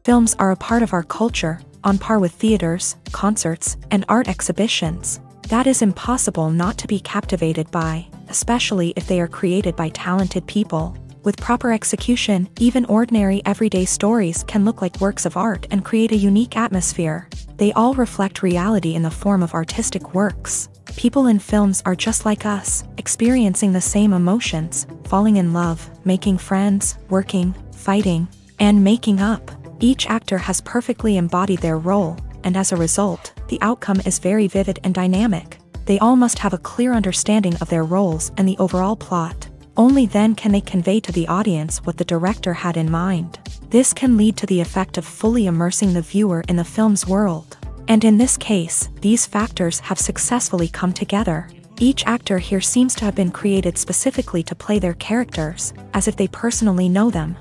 Films are a part of our culture, on par with theaters, concerts, and art exhibitions. That is impossible not to be captivated by, especially if they are created by talented people. With proper execution, even ordinary everyday stories can look like works of art and create a unique atmosphere. They all reflect reality in the form of artistic works. People in films are just like us, experiencing the same emotions, falling in love, making friends, working, fighting, and making up. Each actor has perfectly embodied their role, and as a result, the outcome is very vivid and dynamic. They all must have a clear understanding of their roles and the overall plot. Only then can they convey to the audience what the director had in mind. This can lead to the effect of fully immersing the viewer in the film's world. And in this case, these factors have successfully come together. Each actor here seems to have been created specifically to play their characters, as if they personally know them.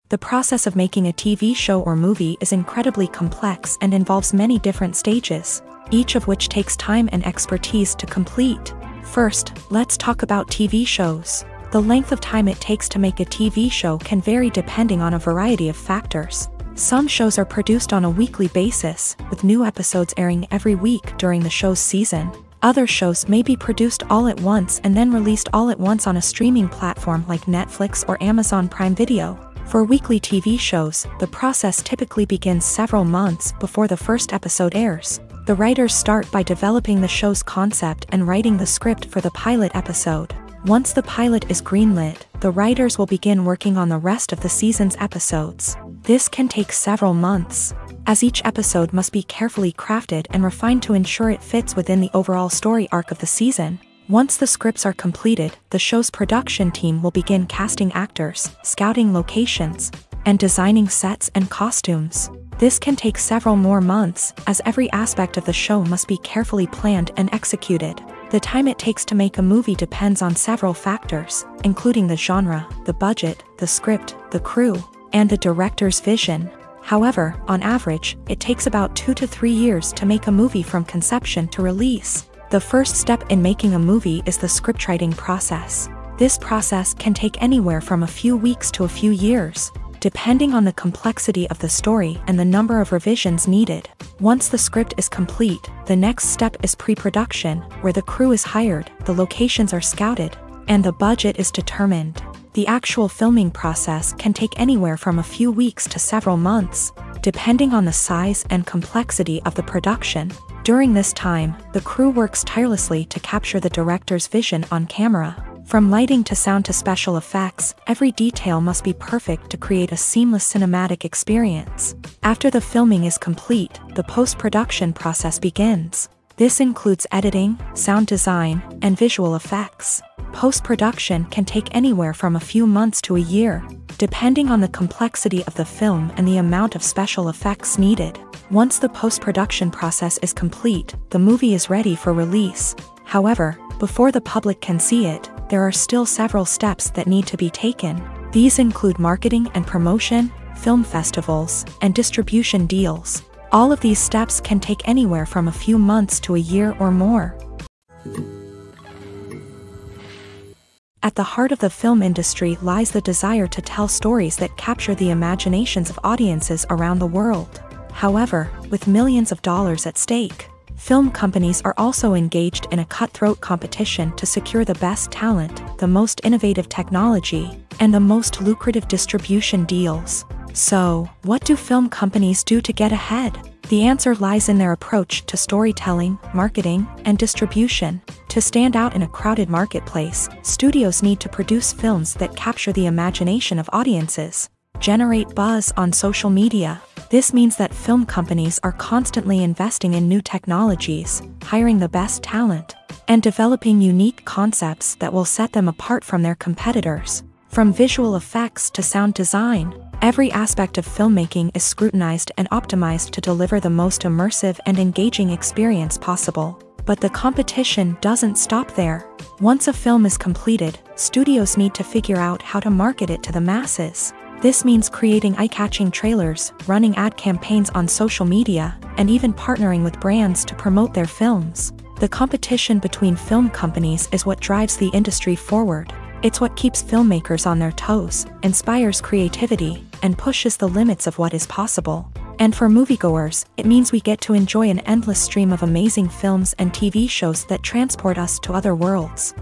The process of making a TV show or movie is incredibly complex and involves many different stages, each of which takes time and expertise to complete. First, let's talk about TV shows. The length of time it takes to make a TV show can vary depending on a variety of factors. Some shows are produced on a weekly basis, with new episodes airing every week during the show's season. Other shows may be produced all at once and then released all at once on a streaming platform like Netflix or Amazon Prime Video. For weekly TV shows, the process typically begins several months before the first episode airs. The writers start by developing the show's concept and writing the script for the pilot episode. Once the pilot is greenlit, the writers will begin working on the rest of the season's episodes. This can take several months, as each episode must be carefully crafted and refined to ensure it fits within the overall story arc of the season. Once the scripts are completed, the show's production team will begin casting actors, scouting locations, and designing sets and costumes. This can take several more months, as every aspect of the show must be carefully planned and executed. The time it takes to make a movie depends on several factors, including the genre, the budget, the script, the crew, and the director's vision. However, on average, it takes about 2 to 3 years to make a movie from conception to release. The first step in making a movie is the scriptwriting process. This process can take anywhere from a few weeks to a few years, depending on the complexity of the story and the number of revisions needed. Once the script is complete, the next step is pre-production, where the crew is hired, the locations are scouted, and the budget is determined. The actual filming process can take anywhere from a few weeks to several months, depending on the size and complexity of the production. During this time, the crew works tirelessly to capture the director's vision on camera. From lighting to sound to special effects, every detail must be perfect to create a seamless cinematic experience. After the filming is complete, the post-production process begins. This includes editing, sound design, and visual effects. Post-production can take anywhere from a few months to a year, depending on the complexity of the film and the amount of special effects needed. Once the post-production process is complete, the movie is ready for release. However, before the public can see it, there are still several steps that need to be taken. These include marketing and promotion, film festivals, and distribution deals. All of these steps can take anywhere from a few months to a year or more. At the heart of the film industry lies the desire to tell stories that capture the imaginations of audiences around the world. However, with millions of dollars at stake, film companies are also engaged in a cutthroat competition to secure the best talent, the most innovative technology, and the most lucrative distribution deals. So, what do film companies do to get ahead? The answer lies in their approach to storytelling, marketing, and distribution. To stand out in a crowded marketplace, studios need to produce films that capture the imagination of audiences, generate buzz on social media. This means that film companies are constantly investing in new technologies, hiring the best talent, and developing unique concepts that will set them apart from their competitors. From visual effects to sound design, every aspect of filmmaking is scrutinized and optimized to deliver the most immersive and engaging experience possible. But the competition doesn't stop there. Once a film is completed, studios need to figure out how to market it to the masses. This means creating eye-catching trailers, running ad campaigns on social media, and even partnering with brands to promote their films. The competition between film companies is what drives the industry forward. It's what keeps filmmakers on their toes, inspires creativity, and pushes the limits of what is possible. And for moviegoers, it means we get to enjoy an endless stream of amazing films and TV shows that transport us to other worlds.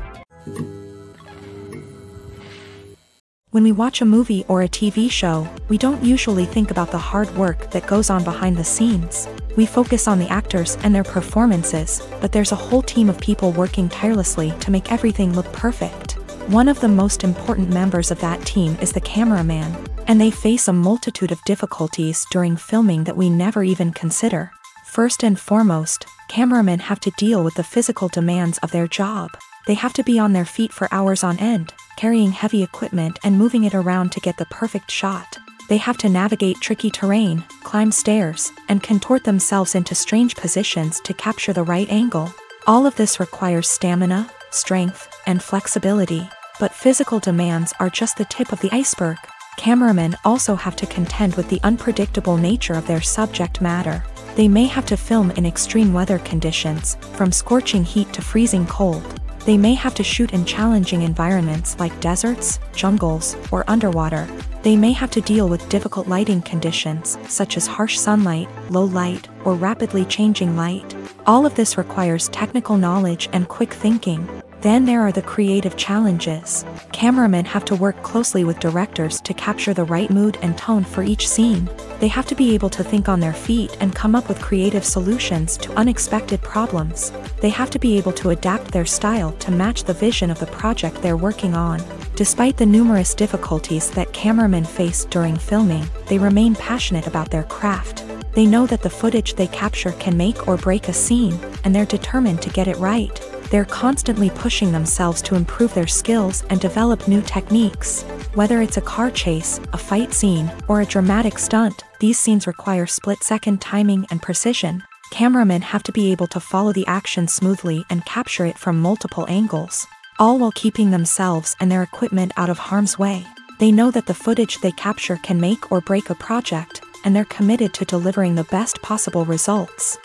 When we watch a movie or a TV show, we don't usually think about the hard work that goes on behind the scenes. We focus on the actors and their performances, but there's a whole team of people working tirelessly to make everything look perfect. One of the most important members of that team is the cameraman, and they face a multitude of difficulties during filming that we never even consider. First and foremost, cameramen have to deal with the physical demands of their job. They have to be on their feet for hours on end, carrying heavy equipment and moving it around to get the perfect shot. They have to navigate tricky terrain, climb stairs, and contort themselves into strange positions to capture the right angle. All of this requires stamina, strength, and flexibility. But physical demands are just the tip of the iceberg. Cameramen also have to contend with the unpredictable nature of their subject matter. They may have to film in extreme weather conditions, from scorching heat to freezing cold. They may have to shoot in challenging environments like deserts, jungles, or underwater. They may have to deal with difficult lighting conditions, such as harsh sunlight, low light, or rapidly changing light. All of this requires technical knowledge and quick thinking. Then there are the creative challenges. Cameramen have to work closely with directors to capture the right mood and tone for each scene. They have to be able to think on their feet and come up with creative solutions to unexpected problems. They have to be able to adapt their style to match the vision of the project they're working on. Despite the numerous difficulties that cameramen face during filming, they remain passionate about their craft. They know that the footage they capture can make or break a scene, and they're determined to get it right. They're constantly pushing themselves to improve their skills and develop new techniques. Whether it's a car chase, a fight scene, or a dramatic stunt, these scenes require split-second timing and precision. Cameramen have to be able to follow the action smoothly and capture it from multiple angles, all while keeping themselves and their equipment out of harm's way. They know that the footage they capture can make or break a project, and they're committed to delivering the best possible results.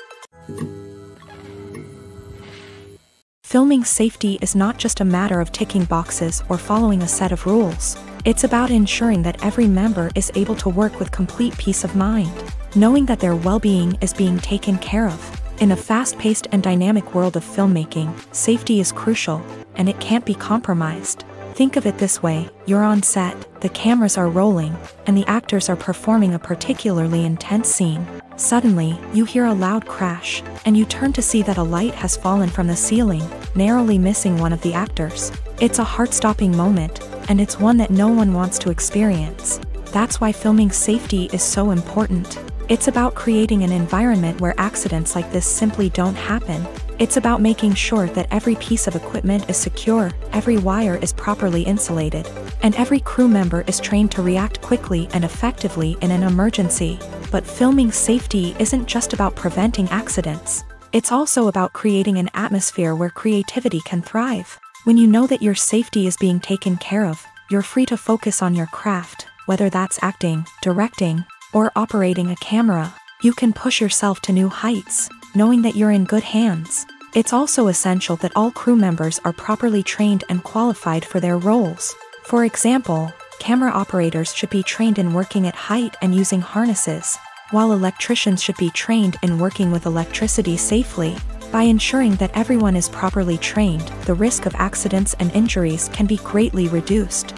Filming safety is not just a matter of ticking boxes or following a set of rules. It's about ensuring that every member is able to work with complete peace of mind, knowing that their well-being is being taken care of. In a fast-paced and dynamic world of filmmaking, safety is crucial, and it can't be compromised. Think of it this way: you're on set, the cameras are rolling, and the actors are performing a particularly intense scene. Suddenly, you hear a loud crash, and you turn to see that a light has fallen from the ceiling, narrowly missing one of the actors. It's a heart-stopping moment, and it's one that no one wants to experience. That's why filming safety is so important. It's about creating an environment where accidents like this simply don't happen. It's about making sure that every piece of equipment is secure, every wire is properly insulated, and every crew member is trained to react quickly and effectively in an emergency. But filming safety isn't just about preventing accidents. It's also about creating an atmosphere where creativity can thrive. When you know that your safety is being taken care of, you're free to focus on your craft, whether that's acting, directing, or operating a camera. You can push yourself to new heights, knowing that you're in good hands. It's also essential that all crew members are properly trained and qualified for their roles. For example, camera operators should be trained in working at height and using harnesses, while electricians should be trained in working with electricity safely. By ensuring that everyone is properly trained, the risk of accidents and injuries can be greatly reduced.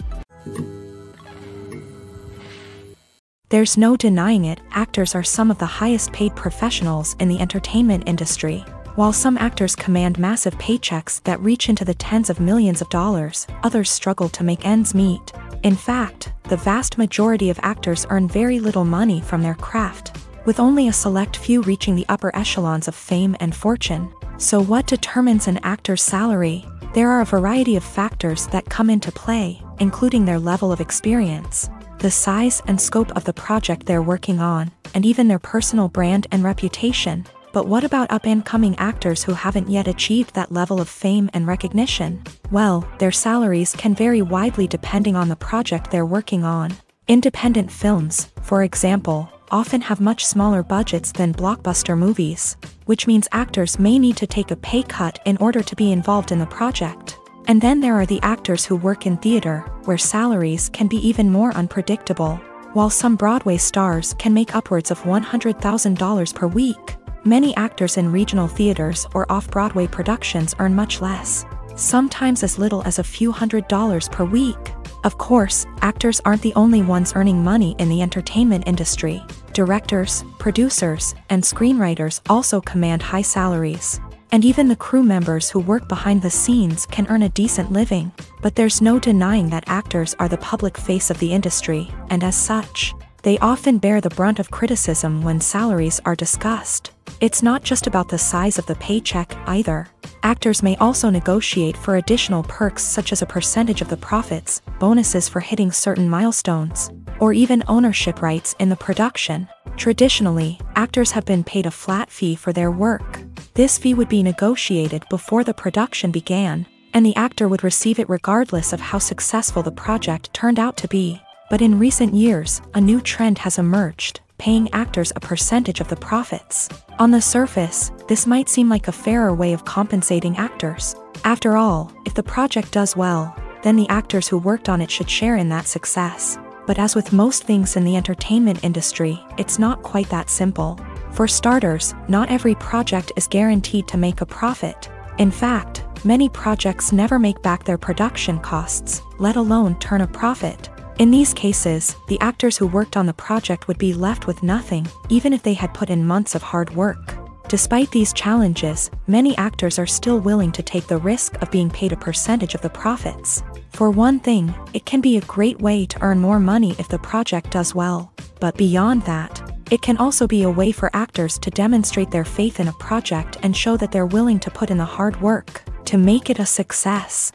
There's no denying it, actors are some of the highest paid professionals in the entertainment industry. While some actors command massive paychecks that reach into the tens of millions of dollars, others struggle to make ends meet. In fact, the vast majority of actors earn very little money from their craft, with only a select few reaching the upper echelons of fame and fortune. So what determines an actor's salary? There are a variety of factors that come into play, including their level of experience, the size and scope of the project they're working on, and even their personal brand and reputation. But what about up-and-coming actors who haven't yet achieved that level of fame and recognition? Well, their salaries can vary widely depending on the project they're working on. Independent films, for example, often have much smaller budgets than blockbuster movies, which means actors may need to take a pay cut in order to be involved in the project. And then there are the actors who work in theater, where salaries can be even more unpredictable. While some Broadway stars can make upwards of $100,000 per week, many actors in regional theaters or off-Broadway productions earn much less, sometimes as little as a few $100s per week. Of course, actors aren't the only ones earning money in the entertainment industry. Directors, producers, and screenwriters also command high salaries. And even the crew members who work behind the scenes can earn a decent living. But there's no denying that actors are the public face of the industry, and as such, they often bear the brunt of criticism when salaries are discussed. It's not just about the size of the paycheck, either. Actors may also negotiate for additional perks such as a percentage of the profits, bonuses for hitting certain milestones, or even ownership rights in the production. Traditionally, actors have been paid a flat fee for their work. This fee would be negotiated before the production began, and the actor would receive it regardless of how successful the project turned out to be. But in recent years, a new trend has emerged, paying actors a percentage of the profits. On the surface, this might seem like a fairer way of compensating actors. After all, if the project does well, then the actors who worked on it should share in that success. But as with most things in the entertainment industry, it's not quite that simple. For starters, not every project is guaranteed to make a profit. In fact, many projects never make back their production costs, let alone turn a profit. In these cases, the actors who worked on the project would be left with nothing, even if they had put in months of hard work. Despite these challenges, many actors are still willing to take the risk of being paid a percentage of the profits. For one thing, it can be a great way to earn more money if the project does well. But beyond that, it can also be a way for actors to demonstrate their faith in a project and show that they're willing to put in the hard work to make it a success.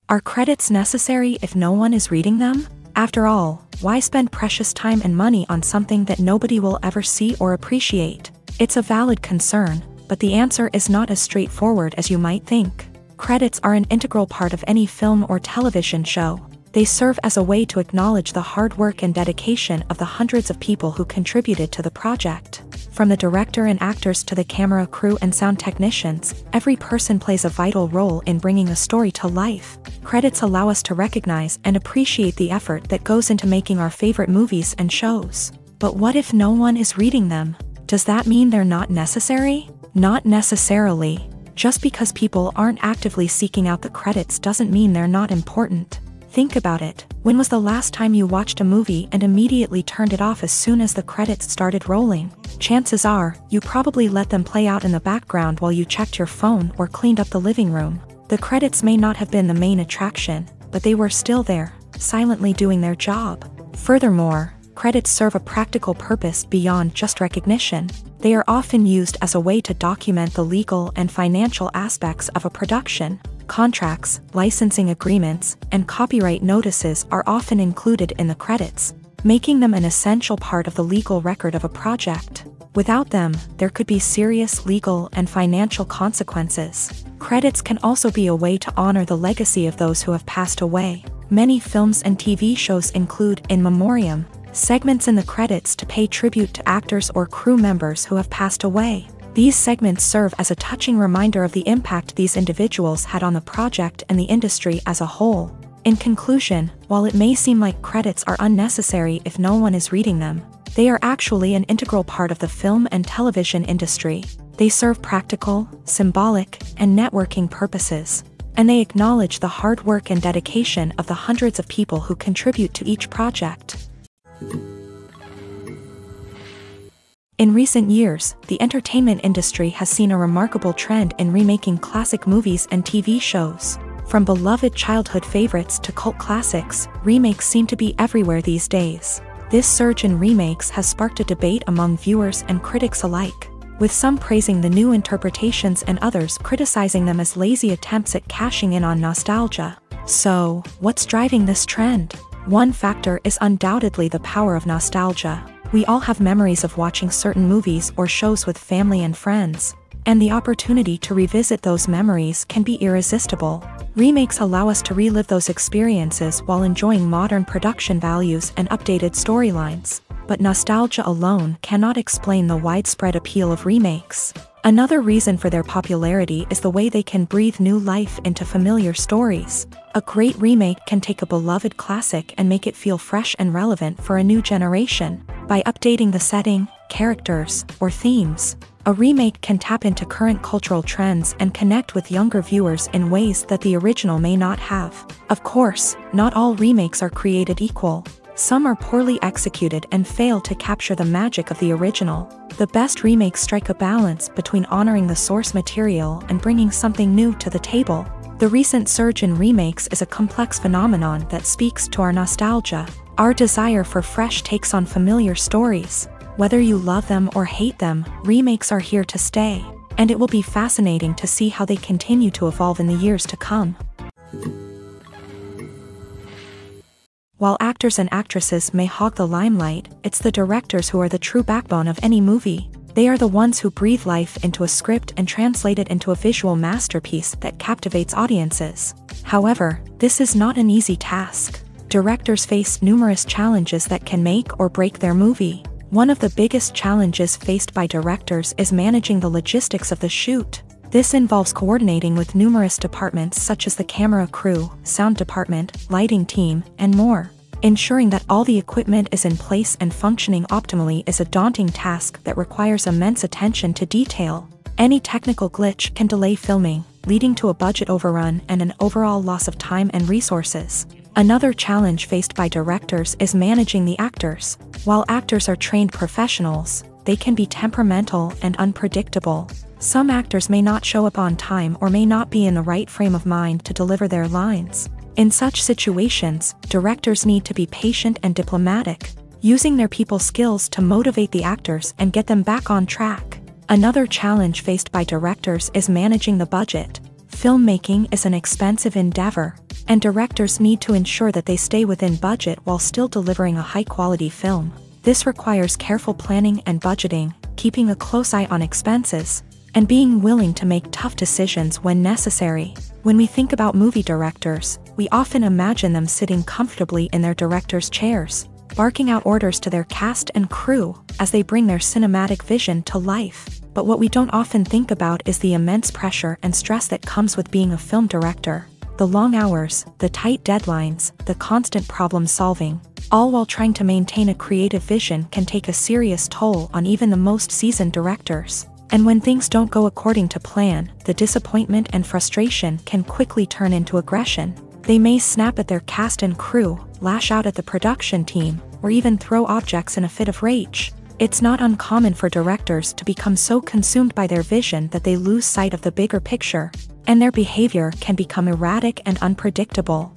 Are credits necessary if no one is reading them? After all, why spend precious time and money on something that nobody will ever see or appreciate? It's a valid concern, but the answer is not as straightforward as you might think. Credits are an integral part of any film or television show. They serve as a way to acknowledge the hard work and dedication of the hundreds of people who contributed to the project. From the director and actors to the camera crew and sound technicians, every person plays a vital role in bringing a story to life. Credits allow us to recognize and appreciate the effort that goes into making our favorite movies and shows. But what if no one is reading them? Does that mean they're not necessary? Not necessarily. Just because people aren't actively seeking out the credits doesn't mean they're not important. Think about it. When was the last time you watched a movie and immediately turned it off as soon as the credits started rolling? Chances are, you probably let them play out in the background while you checked your phone or cleaned up the living room. The credits may not have been the main attraction, but they were still there, silently doing their job. Furthermore, credits serve a practical purpose beyond just recognition. They are often used as a way to document the legal and financial aspects of a production. Contracts, licensing agreements, and copyright notices are often included in the credits, making them an essential part of the legal record of a project. Without them, there could be serious legal and financial consequences. Credits can also be a way to honor the legacy of those who have passed away. Many films and TV shows include in memoriam segments in the credits to pay tribute to actors or crew members who have passed away. These segments serve as a touching reminder of the impact these individuals had on the project and the industry as a whole. In conclusion, while it may seem like credits are unnecessary if no one is reading them, they are actually an integral part of the film and television industry. They serve practical, symbolic, and networking purposes, and they acknowledge the hard work and dedication of the hundreds of people who contribute to each project. In recent years, the entertainment industry has seen a remarkable trend in remaking classic movies and TV shows. From beloved childhood favorites to cult classics, remakes seem to be everywhere these days. This surge in remakes has sparked a debate among viewers and critics alike, with some praising the new interpretations and others criticizing them as lazy attempts at cashing in on nostalgia. So, what's driving this trend? One factor is undoubtedly the power of nostalgia. We all have memories of watching certain movies or shows with family and friends, and the opportunity to revisit those memories can be irresistible. Remakes allow us to relive those experiences while enjoying modern production values and updated storylines. But nostalgia alone cannot explain the widespread appeal of remakes. Another reason for their popularity is the way they can breathe new life into familiar stories. A great remake can take a beloved classic and make it feel fresh and relevant for a new generation. By updating the setting, characters, or themes, a remake can tap into current cultural trends and connect with younger viewers in ways that the original may not have. Of course, not all remakes are created equal. Some are poorly executed and fail to capture the magic of the original. The best remakes strike a balance between honoring the source material and bringing something new to the table. The recent surge in remakes is a complex phenomenon that speaks to our nostalgia, our desire for fresh takes on familiar stories. Whether you love them or hate them, remakes are here to stay, and it will be fascinating to see how they continue to evolve in the years to come. While actors and actresses may hog the limelight, it's the directors who are the true backbone of any movie. They are the ones who breathe life into a script and translate it into a visual masterpiece that captivates audiences. However, this is not an easy task. Directors face numerous challenges that can make or break their movie. One of the biggest challenges faced by directors is managing the logistics of the shoot. This involves coordinating with numerous departments such as the camera crew, sound department, lighting team, and more. Ensuring that all the equipment is in place and functioning optimally is a daunting task that requires immense attention to detail. Any technical glitch can delay filming, leading to a budget overrun and an overall loss of time and resources. Another challenge faced by directors is managing the actors. While actors are trained professionals, they can be temperamental and unpredictable. Some actors may not show up on time or may not be in the right frame of mind to deliver their lines. In such situations, directors need to be patient and diplomatic, using their people skills to motivate the actors and get them back on track. Another challenge faced by directors is managing the budget. Filmmaking is an expensive endeavor, and directors need to ensure that they stay within budget while still delivering a high-quality film. This requires careful planning and budgeting, keeping a close eye on expenses, and being willing to make tough decisions when necessary. When we think about movie directors, we often imagine them sitting comfortably in their director's chairs, barking out orders to their cast and crew as they bring their cinematic vision to life. But what we don't often think about is the immense pressure and stress that comes with being a film director. The long hours, the tight deadlines, the constant problem solving, all while trying to maintain a creative vision can take a serious toll on even the most seasoned directors. And when things don't go according to plan, the disappointment and frustration can quickly turn into aggression. They may snap at their cast and crew, lash out at the production team, or even throw objects in a fit of rage. It's not uncommon for directors to become so consumed by their vision that they lose sight of the bigger picture, and their behavior can become erratic and unpredictable.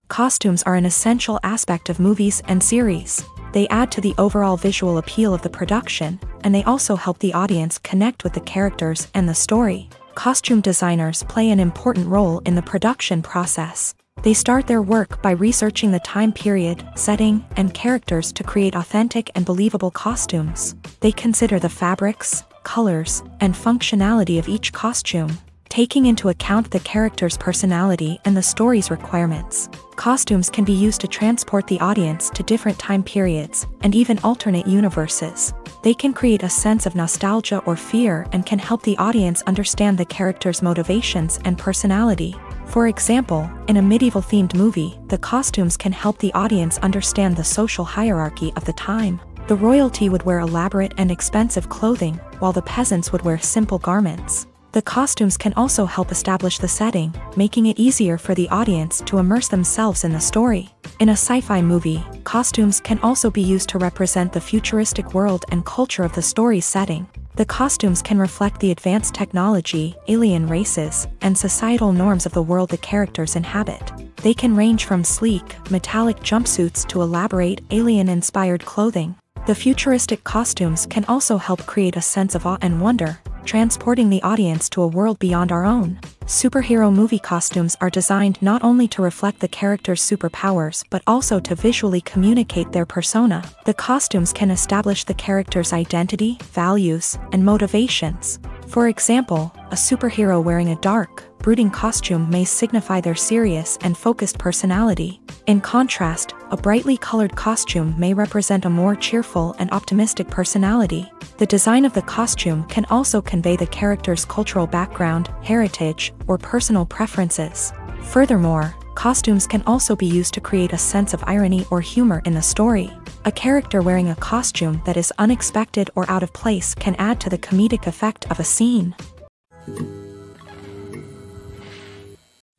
Costumes are an essential aspect of movies and series. They add to the overall visual appeal of the production, and they also help the audience connect with the characters and the story. Costume designers play an important role in the production process. They start their work by researching the time period, setting, and characters to create authentic and believable costumes. They consider the fabrics, colors, and functionality of each costume, taking into account the character's personality and the story's requirements. Costumes can be used to transport the audience to different time periods and even alternate universes. They can create a sense of nostalgia or fear and can help the audience understand the character's motivations and personality. For example, in a medieval-themed movie, the costumes can help the audience understand the social hierarchy of the time. The royalty would wear elaborate and expensive clothing, while the peasants would wear simple garments. The costumes can also help establish the setting, making it easier for the audience to immerse themselves in the story. In a sci-fi movie, costumes can also be used to represent the futuristic world and culture of the story's setting. The costumes can reflect the advanced technology, alien races, and societal norms of the world the characters inhabit. They can range from sleek, metallic jumpsuits to elaborate, alien-inspired clothing. The futuristic costumes can also help create a sense of awe and wonder, transporting the audience to a world beyond our own. Superhero movie costumes are designed not only to reflect the character's superpowers but also to visually communicate their persona. The costumes can establish the character's identity, values, and motivations. For example, a superhero wearing a dark, brooding costume may signify their serious and focused personality. In contrast, a brightly colored costume may represent a more cheerful and optimistic personality. The design of the costume can also convey the character's cultural background, heritage, or personal preferences. Furthermore, costumes can also be used to create a sense of irony or humor in the story. A character wearing a costume that is unexpected or out of place can add to the comedic effect of a scene.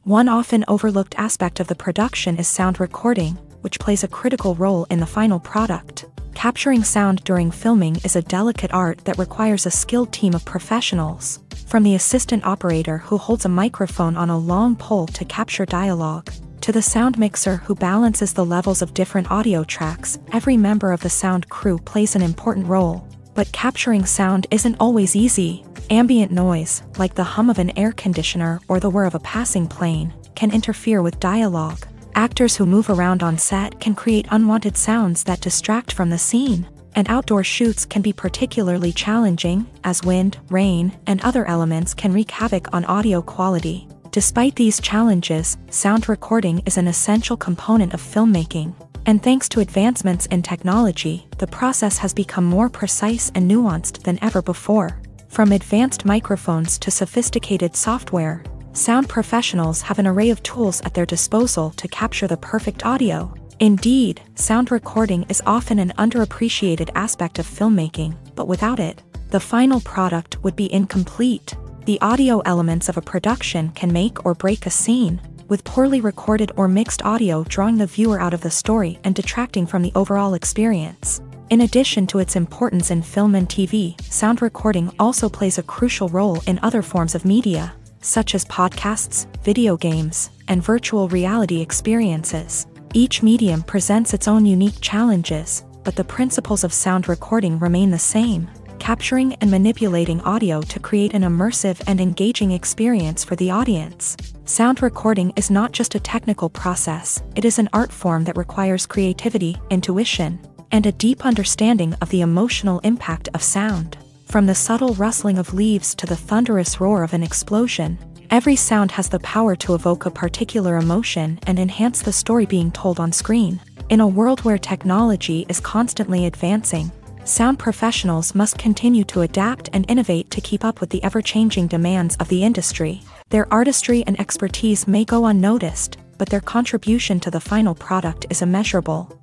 One often overlooked aspect of the production is sound recording, which plays a critical role in the final product. Capturing sound during filming is a delicate art that requires a skilled team of professionals. From the assistant operator who holds a microphone on a long pole to capture dialogue, to the sound mixer who balances the levels of different audio tracks, every member of the sound crew plays an important role. But capturing sound isn't always easy. Ambient noise, like the hum of an air conditioner or the whir of a passing plane, can interfere with dialogue. Actors who move around on set can create unwanted sounds that distract from the scene. And outdoor shoots can be particularly challenging, as wind, rain, and other elements can wreak havoc on audio quality. Despite these challenges, sound recording is an essential component of filmmaking. And thanks to advancements in technology, the process has become more precise and nuanced than ever before. From advanced microphones to sophisticated software, sound professionals have an array of tools at their disposal to capture the perfect audio. Indeed, sound recording is often an underappreciated aspect of filmmaking, but without it, the final product would be incomplete. The audio elements of a production can make or break a scene, with poorly recorded or mixed audio drawing the viewer out of the story and detracting from the overall experience. In addition to its importance in film and TV, sound recording also plays a crucial role in other forms of media, such as podcasts, video games, and virtual reality experiences. Each medium presents its own unique challenges, but the principles of sound recording remain the same, capturing and manipulating audio to create an immersive and engaging experience for the audience. Sound recording is not just a technical process, it is an art form that requires creativity, intuition, and a deep understanding of the emotional impact of sound. From the subtle rustling of leaves to the thunderous roar of an explosion, every sound has the power to evoke a particular emotion and enhance the story being told on screen. In a world where technology is constantly advancing, sound professionals must continue to adapt and innovate to keep up with the ever-changing demands of the industry. Their artistry and expertise may go unnoticed, but their contribution to the final product is immeasurable.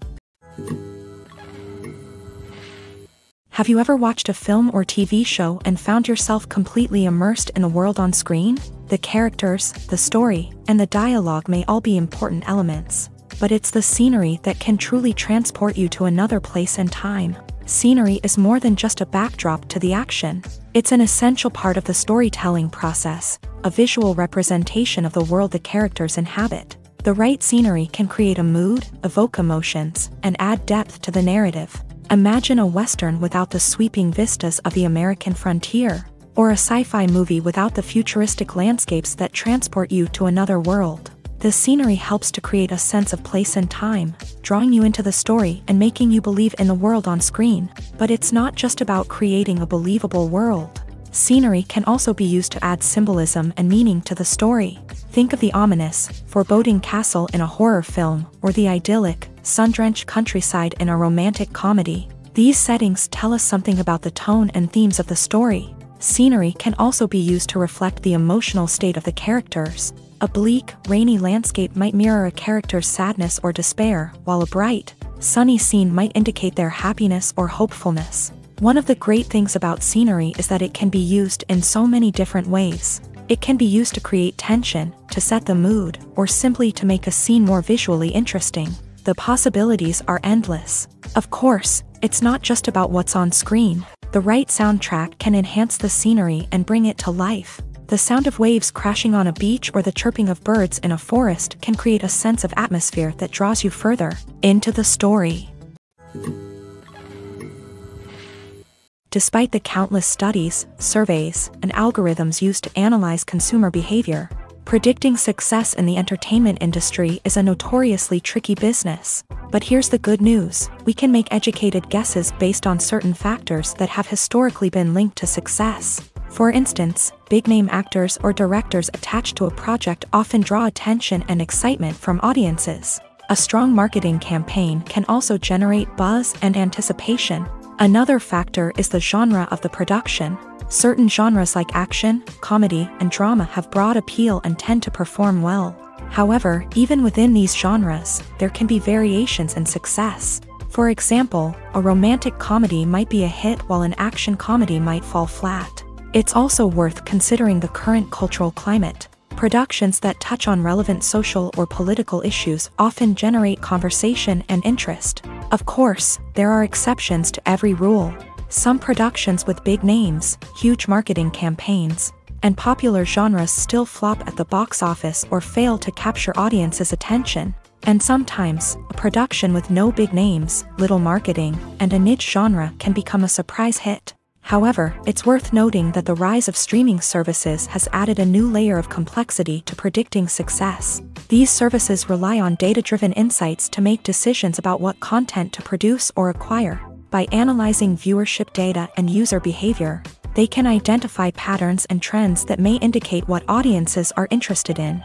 Have you ever watched a film or TV show and found yourself completely immersed in the world on screen? The characters, the story, and the dialogue may all be important elements, but it's the scenery that can truly transport you to another place and time. Scenery is more than just a backdrop to the action. It's an essential part of the storytelling process, a visual representation of the world the characters inhabit. The right scenery can create a mood, evoke emotions, and add depth to the narrative. Imagine a Western without the sweeping vistas of the American frontier, or a sci-fi movie without the futuristic landscapes that transport you to another world. The scenery helps to create a sense of place and time, drawing you into the story and making you believe in the world on screen. But it's not just about creating a believable world. Scenery can also be used to add symbolism and meaning to the story. Think of the ominous, foreboding castle in a horror film, or the idyllic, sun-drenched countryside in a romantic comedy. These settings tell us something about the tone and themes of the story. Scenery can also be used to reflect the emotional state of the characters. A bleak, rainy landscape might mirror a character's sadness or despair, while a bright, sunny scene might indicate their happiness or hopefulness. One of the great things about scenery is that it can be used in so many different ways. It can be used to create tension, to set the mood, or simply to make a scene more visually interesting. The possibilities are endless. Of course, it's not just about what's on screen. The right soundtrack can enhance the scenery and bring it to life. The sound of waves crashing on a beach or the chirping of birds in a forest can create a sense of atmosphere that draws you further into the story. Despite the countless studies, surveys, and algorithms used to analyze consumer behavior, predicting success in the entertainment industry is a notoriously tricky business. But here's the good news: we can make educated guesses based on certain factors that have historically been linked to success. For instance, big-name actors or directors attached to a project often draw attention and excitement from audiences. A strong marketing campaign can also generate buzz and anticipation. Another factor is the genre of the production. Certain genres like action, comedy, and drama have broad appeal and tend to perform well. However, even within these genres, there can be variations in success. For example, a romantic comedy might be a hit while an action comedy might fall flat. It's also worth considering the current cultural climate. Productions that touch on relevant social or political issues often generate conversation and interest. Of course, there are exceptions to every rule. Some productions with big names, huge marketing campaigns, and popular genres still flop at the box office or fail to capture audiences' attention. And sometimes, a production with no big names, little marketing, and a niche genre can become a surprise hit. However, it's worth noting that the rise of streaming services has added a new layer of complexity to predicting success. These services rely on data-driven insights to make decisions about what content to produce or acquire. By analyzing viewership data and user behavior, they can identify patterns and trends that may indicate what audiences are interested in.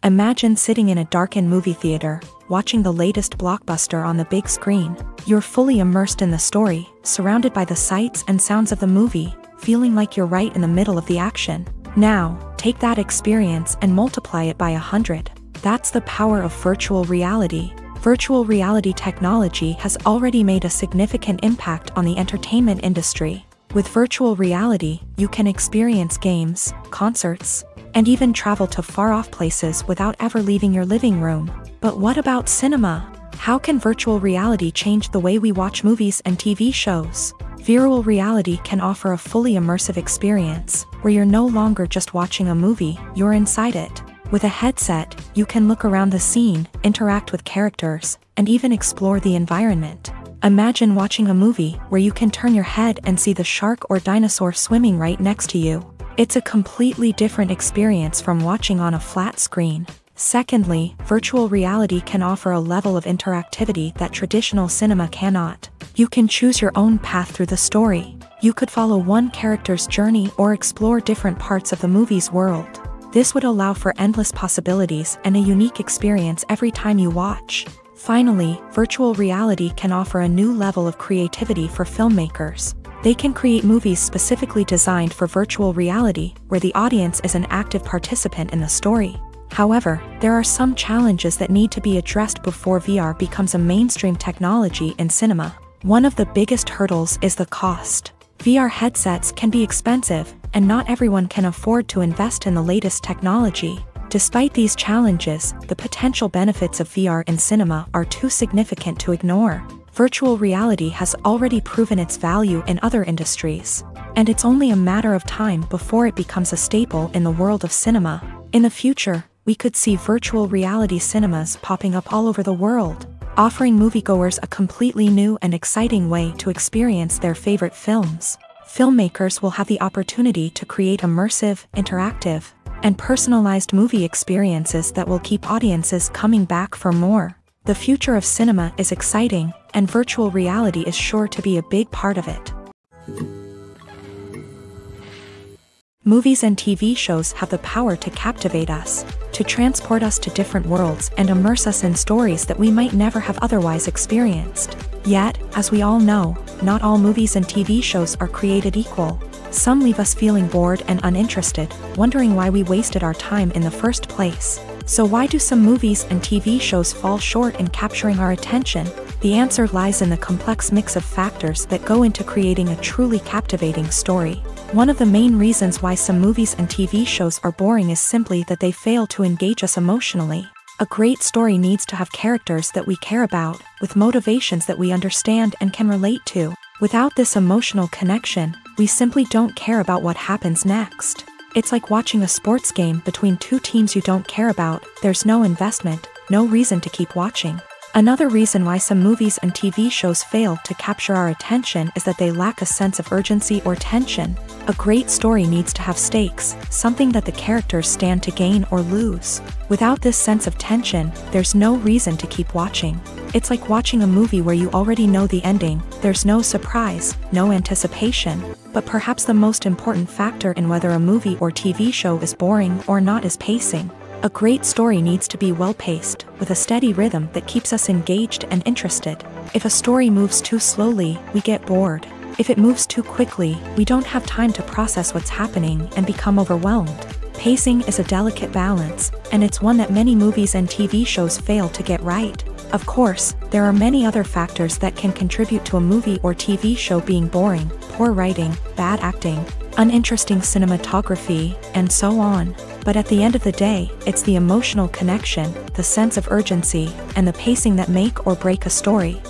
Imagine sitting in a darkened movie theater, watching the latest blockbuster on the big screen. You're fully immersed in the story, surrounded by the sights and sounds of the movie, feeling like you're right in the middle of the action. Now, take that experience and multiply it by 100. That's the power of virtual reality. Virtual reality technology has already made a significant impact on the entertainment industry. With virtual reality, you can experience games, concerts, and even travel to far-off places without ever leaving your living room. But what about cinema? How can virtual reality change the way we watch movies and TV shows? Virtual reality can offer a fully immersive experience, where you're no longer just watching a movie, you're inside it. With a headset, you can look around the scene, interact with characters, and even explore the environment. Imagine watching a movie where you can turn your head and see the shark or dinosaur swimming right next to you. It's a completely different experience from watching on a flat screen. Secondly, virtual reality can offer a level of interactivity that traditional cinema cannot. You can choose your own path through the story. You could follow one character's journey or explore different parts of the movie's world. This would allow for endless possibilities and a unique experience every time you watch. Finally, virtual reality can offer a new level of creativity for filmmakers. They can create movies specifically designed for virtual reality, where the audience is an active participant in the story. However, there are some challenges that need to be addressed before VR becomes a mainstream technology in cinema. One of the biggest hurdles is the cost. VR headsets can be expensive, and not everyone can afford to invest in the latest technology. Despite these challenges, the potential benefits of VR in cinema are too significant to ignore. Virtual reality has already proven its value in other industries, and it's only a matter of time before it becomes a staple in the world of cinema. In the future, we could see virtual reality cinemas popping up all over the world, offering moviegoers a completely new and exciting way to experience their favorite films. Filmmakers will have the opportunity to create immersive, interactive, and personalized movie experiences that will keep audiences coming back for more. The future of cinema is exciting, and virtual reality is sure to be a big part of it. Movies and TV shows have the power to captivate us, to transport us to different worlds and immerse us in stories that we might never have otherwise experienced. Yet, as we all know, not all movies and TV shows are created equal. Some leave us feeling bored and uninterested, wondering why we wasted our time in the first place. So why do some movies and TV shows fall short in capturing our attention? The answer lies in the complex mix of factors that go into creating a truly captivating story. One of the main reasons why some movies and TV shows are boring is simply that they fail to engage us emotionally. A great story needs to have characters that we care about, with motivations that we understand and can relate to. Without this emotional connection, we simply don't care about what happens next. It's like watching a sports game between two teams you don't care about. There's no investment, no reason to keep watching. Another reason why some movies and TV shows fail to capture our attention is that they lack a sense of urgency or tension. A great story needs to have stakes, something that the characters stand to gain or lose. Without this sense of tension, there's no reason to keep watching. It's like watching a movie where you already know the ending. There's no surprise, no anticipation. But perhaps the most important factor in whether a movie or TV show is boring or not is pacing. A great story needs to be well-paced, with a steady rhythm that keeps us engaged and interested. If a story moves too slowly, we get bored. If it moves too quickly, we don't have time to process what's happening and become overwhelmed. Pacing is a delicate balance, and it's one that many movies and TV shows fail to get right. Of course, there are many other factors that can contribute to a movie or TV show being boring: poor writing, bad acting, uninteresting cinematography, and so on. But at the end of the day, it's the emotional connection, the sense of urgency, and the pacing that make or break a story.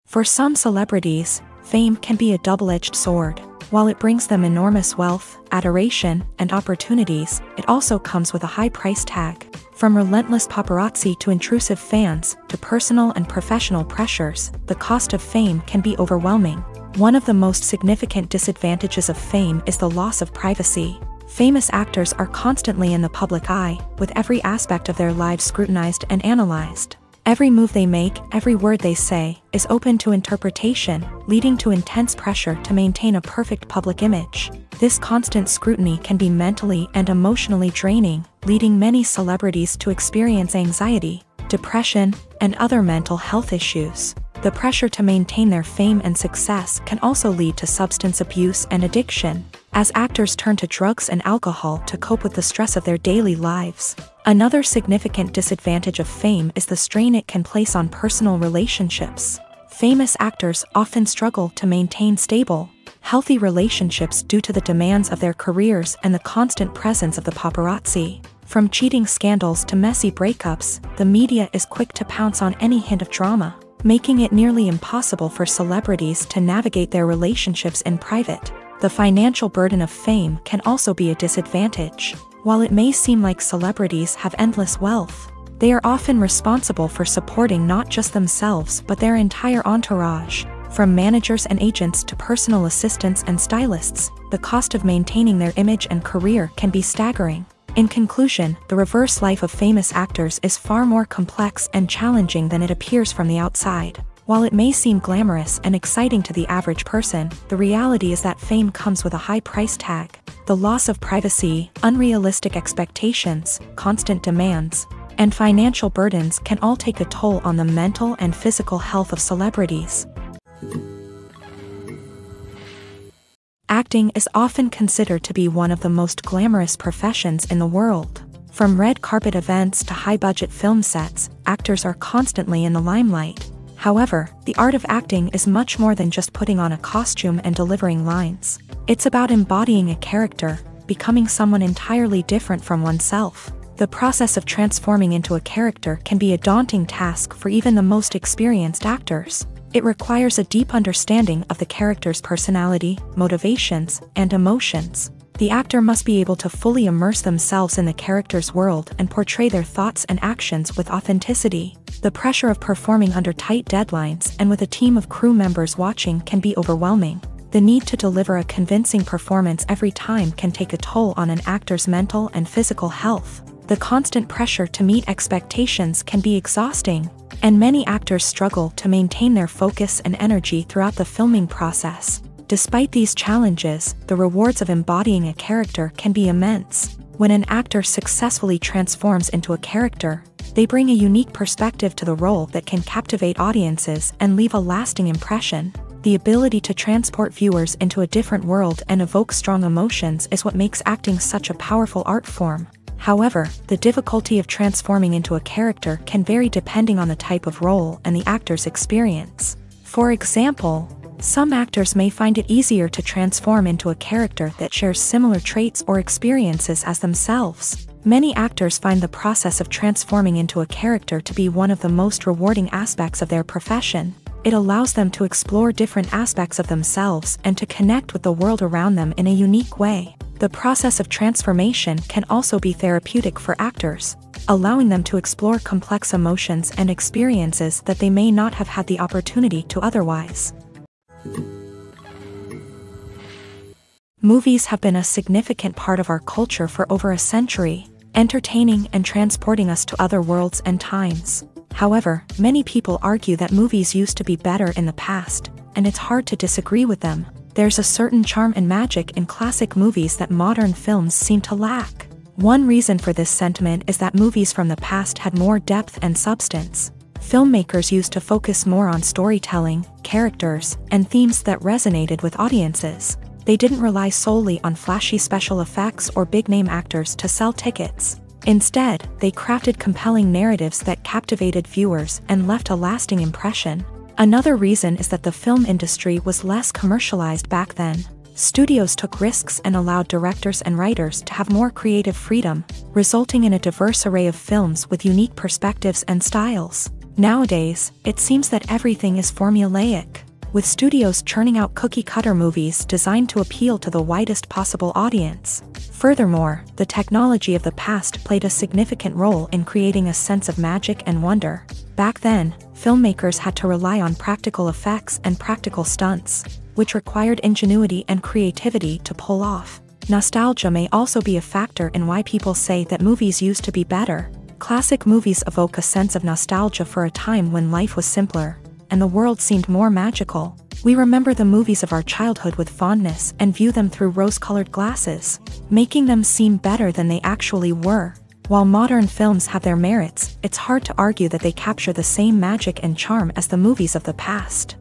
For some celebrities, fame can be a double-edged sword. While it brings them enormous wealth, adoration, and opportunities, it also comes with a high price tag. From relentless paparazzi to intrusive fans, to personal and professional pressures, the cost of fame can be overwhelming. One of the most significant disadvantages of fame is the loss of privacy. Famous actors are constantly in the public eye, with every aspect of their lives scrutinized and analyzed. Every move they make, every word they say, is open to interpretation, leading to intense pressure to maintain a perfect public image. This constant scrutiny can be mentally and emotionally draining, leading many celebrities to experience anxiety, depression, and other mental health issues. The pressure to maintain their fame and success can also lead to substance abuse and addiction, as actors turn to drugs and alcohol to cope with the stress of their daily lives. Another significant disadvantage of fame is the strain it can place on personal relationships. Famous actors often struggle to maintain stable, healthy relationships due to the demands of their careers and the constant presence of the paparazzi. From cheating scandals to messy breakups, the media is quick to pounce on any hint of drama, making it nearly impossible for celebrities to navigate their relationships in private. The financial burden of fame can also be a disadvantage. While it may seem like celebrities have endless wealth, they are often responsible for supporting not just themselves but their entire entourage. From managers and agents to personal assistants and stylists, the cost of maintaining their image and career can be staggering. In conclusion, the reverse life of famous actors is far more complex and challenging than it appears from the outside. While it may seem glamorous and exciting to the average person, the reality is that fame comes with a high price tag. The loss of privacy, unrealistic expectations, constant demands, and financial burdens can all take a toll on the mental and physical health of celebrities. Acting is often considered to be one of the most glamorous professions in the world. From red carpet events to high-budget film sets, actors are constantly in the limelight. However, the art of acting is much more than just putting on a costume and delivering lines. It's about embodying a character, becoming someone entirely different from oneself. The process of transforming into a character can be a daunting task for even the most experienced actors. It requires a deep understanding of the character's personality, motivations, and emotions. The actor must be able to fully immerse themselves in the character's world and portray their thoughts and actions with authenticity. The pressure of performing under tight deadlines and with a team of crew members watching can be overwhelming. The need to deliver a convincing performance every time can take a toll on an actor's mental and physical health. The constant pressure to meet expectations can be exhausting, and many actors struggle to maintain their focus and energy throughout the filming process. Despite these challenges, the rewards of embodying a character can be immense. When an actor successfully transforms into a character, they bring a unique perspective to the role that can captivate audiences and leave a lasting impression. The ability to transport viewers into a different world and evoke strong emotions is what makes acting such a powerful art form. However, the difficulty of transforming into a character can vary depending on the type of role and the actor's experience. For example, some actors may find it easier to transform into a character that shares similar traits or experiences as themselves. Many actors find the process of transforming into a character to be one of the most rewarding aspects of their profession. It allows them to explore different aspects of themselves and to connect with the world around them in a unique way. The process of transformation can also be therapeutic for actors, allowing them to explore complex emotions and experiences that they may not have had the opportunity to otherwise. Movies have been a significant part of our culture for over a century, entertaining and transporting us to other worlds and times. However, many people argue that movies used to be better in the past, and it's hard to disagree with them. There's a certain charm and magic in classic movies that modern films seem to lack. One reason for this sentiment is that movies from the past had more depth and substance. Filmmakers used to focus more on storytelling, characters, and themes that resonated with audiences. They didn't rely solely on flashy special effects or big-name actors to sell tickets. Instead, they crafted compelling narratives that captivated viewers and left a lasting impression. Another reason is that the film industry was less commercialized back then. Studios took risks and allowed directors and writers to have more creative freedom, resulting in a diverse array of films with unique perspectives and styles. Nowadays, it seems that everything is formulaic, with studios churning out cookie-cutter movies designed to appeal to the widest possible audience. Furthermore, the technology of the past played a significant role in creating a sense of magic and wonder. Back then, filmmakers had to rely on practical effects and practical stunts, which required ingenuity and creativity to pull off. Nostalgia may also be a factor in why people say that movies used to be better. Classic movies evoke a sense of nostalgia for a time when life was simpler, and the world seemed more magical. We remember the movies of our childhood with fondness and view them through rose-colored glasses, making them seem better than they actually were. While modern films have their merits, it's hard to argue that they capture the same magic and charm as the movies of the past.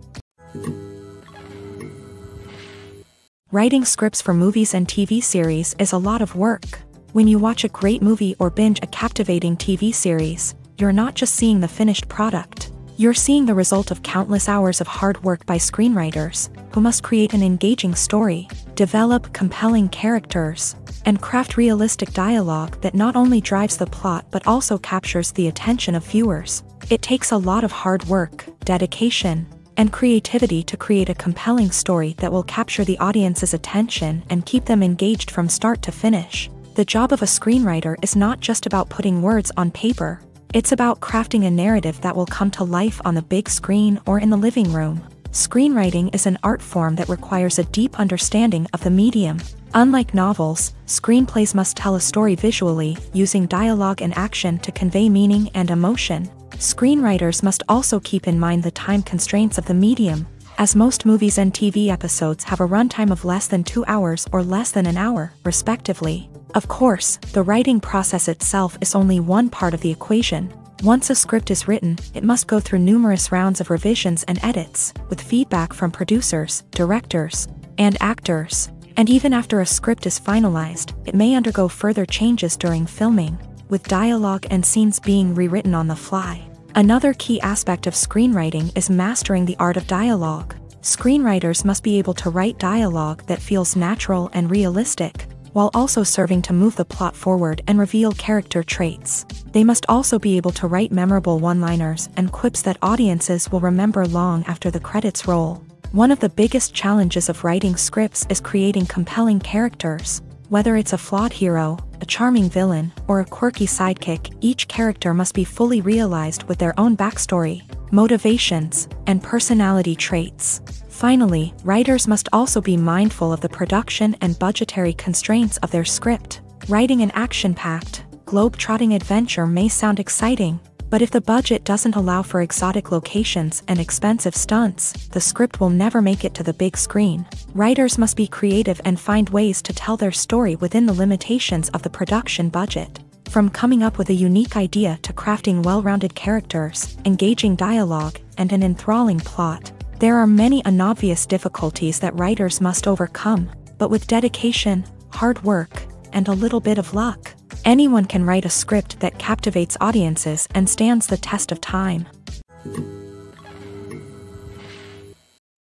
Writing scripts for movies and TV series is a lot of work. When you watch a great movie or binge a captivating TV series, you're not just seeing the finished product. You're seeing the result of countless hours of hard work by screenwriters, who must create an engaging story, develop compelling characters, and craft realistic dialogue that not only drives the plot but also captures the attention of viewers. It takes a lot of hard work, dedication, and creativity to create a compelling story that will capture the audience's attention and keep them engaged from start to finish. The job of a screenwriter is not just about putting words on paper. It's about crafting a narrative that will come to life on the big screen or in the living room. Screenwriting is an art form that requires a deep understanding of the medium. Unlike novels, screenplays must tell a story visually, using dialogue and action to convey meaning and emotion. Screenwriters must also keep in mind the time constraints of the medium, as most movies and TV episodes have a runtime of less than 2 hours or less than an hour, respectively. Of course, the writing process itself is only one part of the equation. Once a script is written, it must go through numerous rounds of revisions and edits, with feedback from producers, directors, and actors. And even after a script is finalized, it may undergo further changes during filming, with dialogue and scenes being rewritten on the fly. Another key aspect of screenwriting is mastering the art of dialogue. Screenwriters must be able to write dialogue that feels natural and realistic, while also serving to move the plot forward and reveal character traits. They must also be able to write memorable one-liners and quips that audiences will remember long after the credits roll. One of the biggest challenges of writing scripts is creating compelling characters. Whether it's a flawed hero, a charming villain, or a quirky sidekick, each character must be fully realized with their own backstory, motivations, and personality traits. Finally, writers must also be mindful of the production and budgetary constraints of their script. Writing an action-packed, globe-trotting adventure may sound exciting, but if the budget doesn't allow for exotic locations and expensive stunts, the script will never make it to the big screen. Writers must be creative and find ways to tell their story within the limitations of the production budget. From coming up with a unique idea to crafting well-rounded characters, engaging dialogue, and an enthralling plot, there are many unobvious difficulties that writers must overcome, but with dedication, hard work, and a little bit of luck, anyone can write a script that captivates audiences and stands the test of time.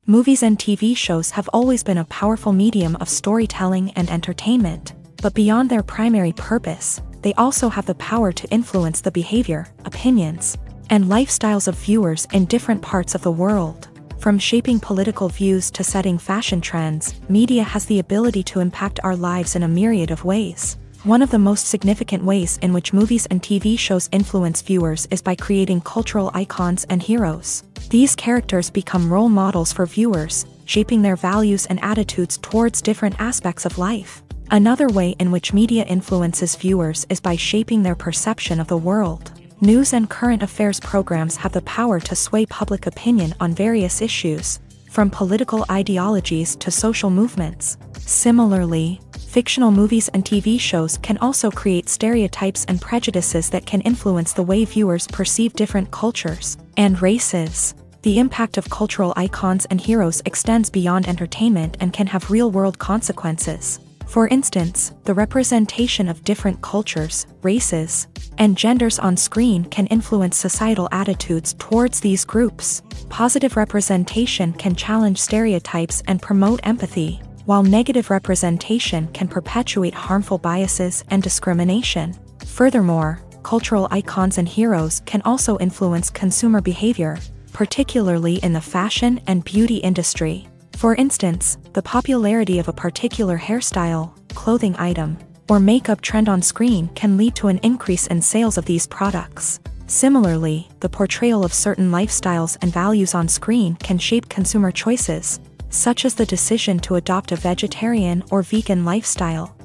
Movies and TV shows have always been a powerful medium of storytelling and entertainment, but beyond their primary purpose, they also have the power to influence the behavior, opinions, and lifestyles of viewers in different parts of the world. From shaping political views to setting fashion trends, media has the ability to impact our lives in a myriad of ways. One of the most significant ways in which movies and TV shows influence viewers is by creating cultural icons and heroes. These characters become role models for viewers, shaping their values and attitudes towards different aspects of life. Another way in which media influences viewers is by shaping their perception of the world. News and current affairs programs have the power to sway public opinion on various issues. from political ideologies to social movements. Similarly, fictional movies and TV shows can also create stereotypes and prejudices that can influence the way viewers perceive different cultures and races. The impact of cultural icons and heroes extends beyond entertainment and can have real-world consequences. For instance, the representation of different cultures, races, and genders on screen can influence societal attitudes towards these groups. Positive representation can challenge stereotypes and promote empathy, while negative representation can perpetuate harmful biases and discrimination. Furthermore, cultural icons and heroes can also influence consumer behavior, particularly in the fashion and beauty industry. For instance, the popularity of a particular hairstyle, clothing item, or makeup trend on screen can lead to an increase in sales of these products. Similarly, the portrayal of certain lifestyles and values on screen can shape consumer choices, such as the decision to adopt a vegetarian or vegan lifestyle.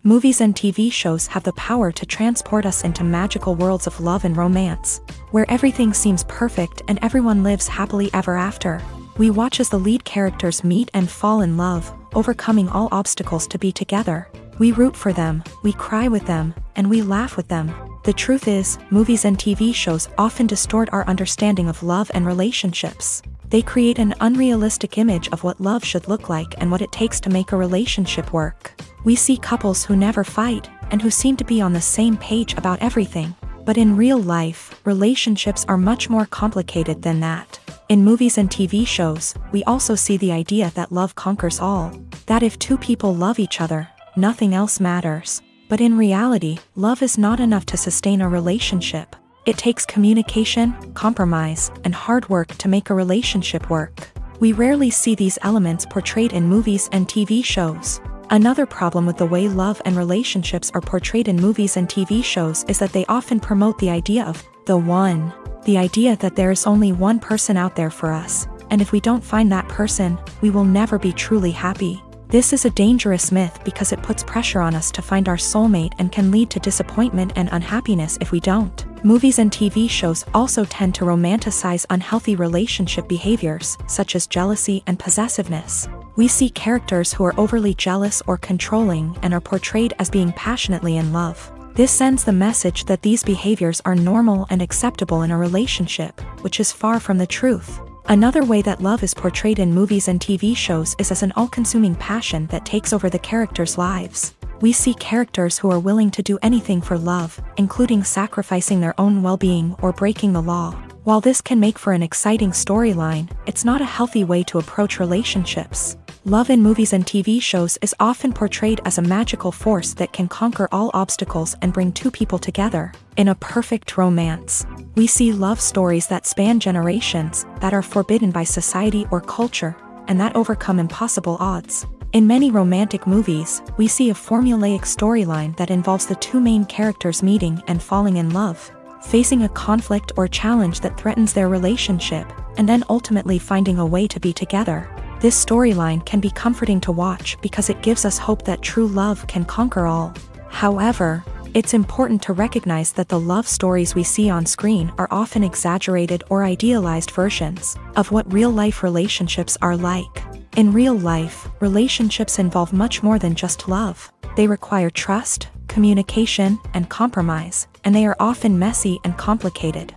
Movies and TV shows have the power to transport us into magical worlds of love and romance, where everything seems perfect and everyone lives happily ever after. We watch as the lead characters meet and fall in love, overcoming all obstacles to be together. We root for them, we cry with them, and we laugh with them. The truth is, movies and TV shows often distort our understanding of love and relationships. They create an unrealistic image of what love should look like and what it takes to make a relationship work. We see couples who never fight, and who seem to be on the same page about everything. But in real life, relationships are much more complicated than that. In movies and TV shows, we also see the idea that love conquers all. That if two people love each other, nothing else matters. But in reality, love is not enough to sustain a relationship. It takes communication, compromise, and hard work to make a relationship work. We rarely see these elements portrayed in movies and TV shows. Another problem with the way love and relationships are portrayed in movies and TV shows is that they often promote the idea of the one. The idea that there is only one person out there for us, and if we don't find that person, we will never be truly happy. This is a dangerous myth because it puts pressure on us to find our soulmate and can lead to disappointment and unhappiness if we don't. Movies and TV shows also tend to romanticize unhealthy relationship behaviors, such as jealousy and possessiveness. We see characters who are overly jealous or controlling and are portrayed as being passionately in love. This sends the message that these behaviors are normal and acceptable in a relationship, which is far from the truth. Another way that love is portrayed in movies and TV shows is as an all-consuming passion that takes over the characters' lives. We see characters who are willing to do anything for love, including sacrificing their own well-being or breaking the law. While this can make for an exciting storyline, it's not a healthy way to approach relationships. Love in movies and TV shows is often portrayed as a magical force that can conquer all obstacles and bring two people together in a perfect romance. We see love stories that span generations, that are forbidden by society or culture, and that overcome impossible odds. In many romantic movies, we see a formulaic storyline that involves the two main characters meeting and falling in love, facing a conflict or challenge that threatens their relationship, and then ultimately finding a way to be together. This storyline can be comforting to watch because it gives us hope that true love can conquer all. However, it's important to recognize that the love stories we see on screen are often exaggerated or idealized versions of what real-life relationships are like. In real life, relationships involve much more than just love. They require trust, communication, and compromise, and they are often messy and complicated.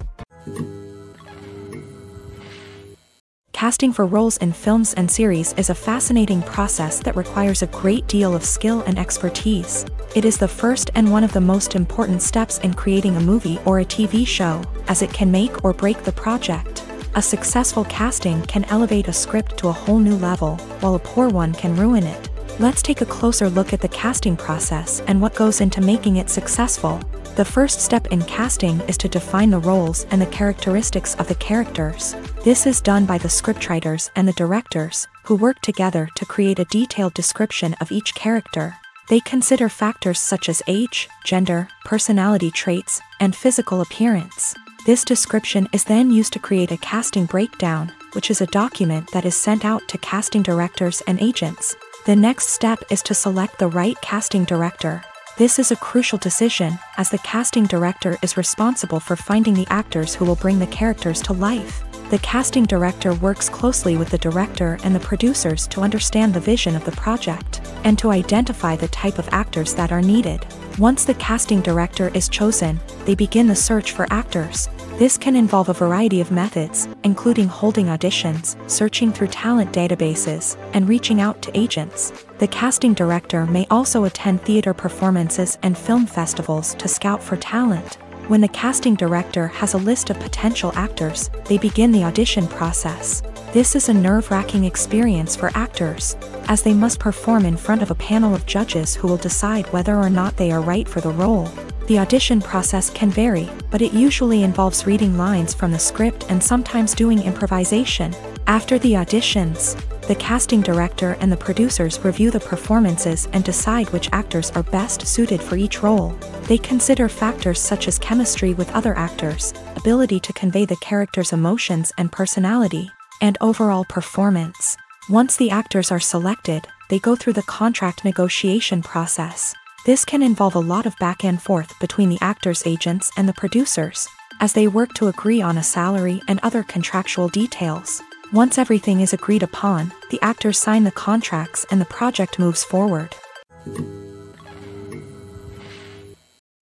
Casting for roles in films and series is a fascinating process that requires a great deal of skill and expertise. It is the first and one of the most important steps in creating a movie or a TV show, as it can make or break the project. A successful casting can elevate a script to a whole new level, while a poor one can ruin it. Let's take a closer look at the casting process and what goes into making it successful. The first step in casting is to define the roles and the characteristics of the characters. This is done by the scriptwriters and the directors, who work together to create a detailed description of each character. They consider factors such as age, gender, personality traits, and physical appearance. This description is then used to create a casting breakdown, which is a document that is sent out to casting directors and agents. The next step is to select the right casting director. This is a crucial decision, as the casting director is responsible for finding the actors who will bring the characters to life. The casting director works closely with the director and the producers to understand the vision of the project, and to identify the type of actors that are needed. Once the casting director is chosen, they begin the search for actors. This can involve a variety of methods, including holding auditions, searching through talent databases, and reaching out to agents. The casting director may also attend theater performances and film festivals to scout for talent. When the casting director has a list of potential actors, they begin the audition process. This is a nerve-wracking experience for actors, as they must perform in front of a panel of judges who will decide whether or not they are right for the role. The audition process can vary, but it usually involves reading lines from the script and sometimes doing improvisation. After the auditions, the casting director and the producers review the performances and decide which actors are best suited for each role. They consider factors such as chemistry with other actors, ability to convey the character's emotions and personality, and overall performance. Once the actors are selected, they go through the contract negotiation process. This can involve a lot of back and forth between the actors' agents and the producers, as they work to agree on a salary and other contractual details. Once everything is agreed upon, the actors sign the contracts and the project moves forward.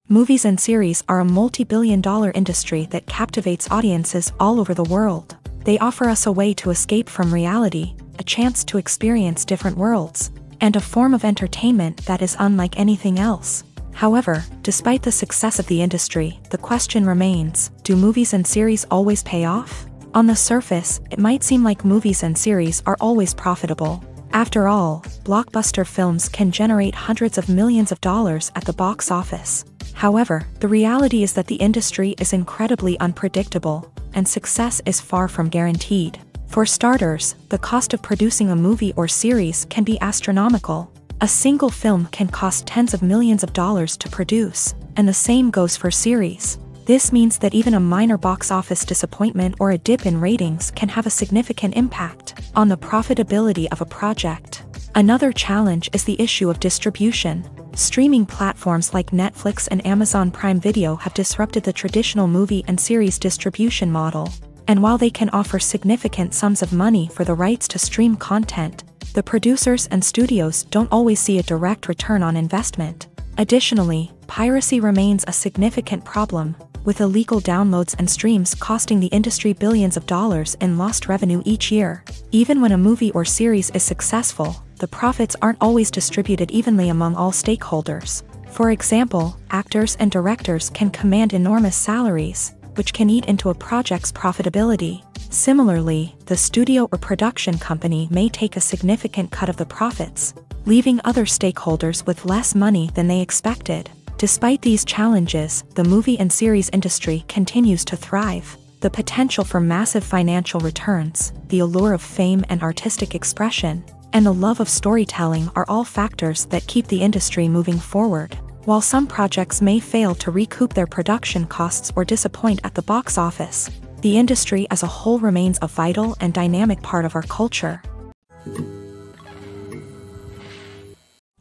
Movies and series are a multi-billion-dollar industry that captivates audiences all over the world. They offer us a way to escape from reality, a chance to experience different worlds, and a form of entertainment that is unlike anything else. However, despite the success of the industry, the question remains, do movies and series always pay off? On the surface, it might seem like movies and series are always profitable. After all, blockbuster films can generate hundreds of millions of dollars at the box office. However, the reality is that the industry is incredibly unpredictable, and success is far from guaranteed. For starters, the cost of producing a movie or series can be astronomical. A single film can cost tens of millions of dollars to produce, and the same goes for series. This means that even a minor box office disappointment or a dip in ratings can have a significant impact on the profitability of a project. Another challenge is the issue of distribution. Streaming platforms like Netflix and Amazon Prime Video have disrupted the traditional movie and series distribution model. And while they can offer significant sums of money for the rights to stream content, the producers and studios don't always see a direct return on investment. Additionally, piracy remains a significant problem, with illegal downloads and streams costing the industry billions of dollars in lost revenue each year. Even when a movie or series is successful, the profits aren't always distributed evenly among all stakeholders. For example, actors and directors can command enormous salaries, which can eat into a project's profitability. Similarly, the studio or production company may take a significant cut of the profits, leaving other stakeholders with less money than they expected. Despite these challenges, the movie and series industry continues to thrive. The potential for massive financial returns, the allure of fame and artistic expression, and the love of storytelling are all factors that keep the industry moving forward. While some projects may fail to recoup their production costs or disappoint at the box office, the industry as a whole remains a vital and dynamic part of our culture.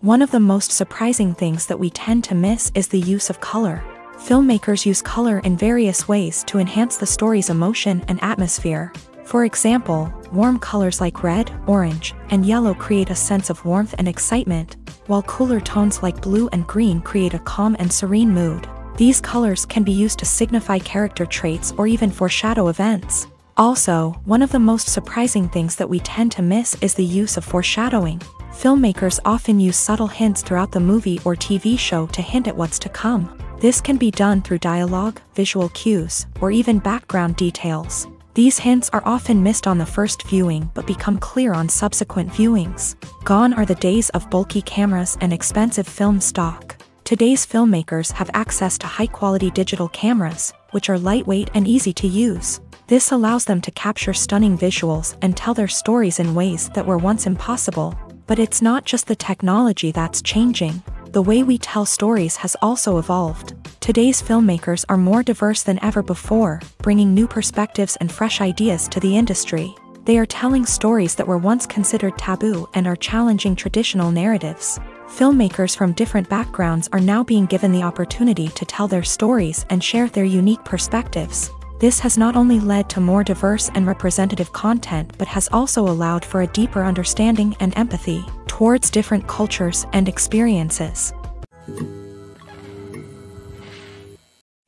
One of the most surprising things that we tend to miss is the use of color. Filmmakers use color in various ways to enhance the story's emotion and atmosphere. For example, warm colors like red, orange, and yellow create a sense of warmth and excitement, while cooler tones like blue and green create a calm and serene mood. These colors can be used to signify character traits or even foreshadow events. Also, one of the most surprising things that we tend to miss is the use of foreshadowing. Filmmakers often use subtle hints throughout the movie or TV show to hint at what's to come. This can be done through dialogue, visual cues, or even background details. These hints are often missed on the first viewing but become clear on subsequent viewings. Gone are the days of bulky cameras and expensive film stock. Today's filmmakers have access to high-quality digital cameras, which are lightweight and easy to use. This allows them to capture stunning visuals and tell their stories in ways that were once impossible. But it's not just the technology that's changing. The way we tell stories has also evolved. Today's filmmakers are more diverse than ever before, bringing new perspectives and fresh ideas to the industry. They are telling stories that were once considered taboo and are challenging traditional narratives. Filmmakers from different backgrounds are now being given the opportunity to tell their stories and share their unique perspectives. This has not only led to more diverse and representative content but has also allowed for a deeper understanding and empathy towards different cultures and experiences.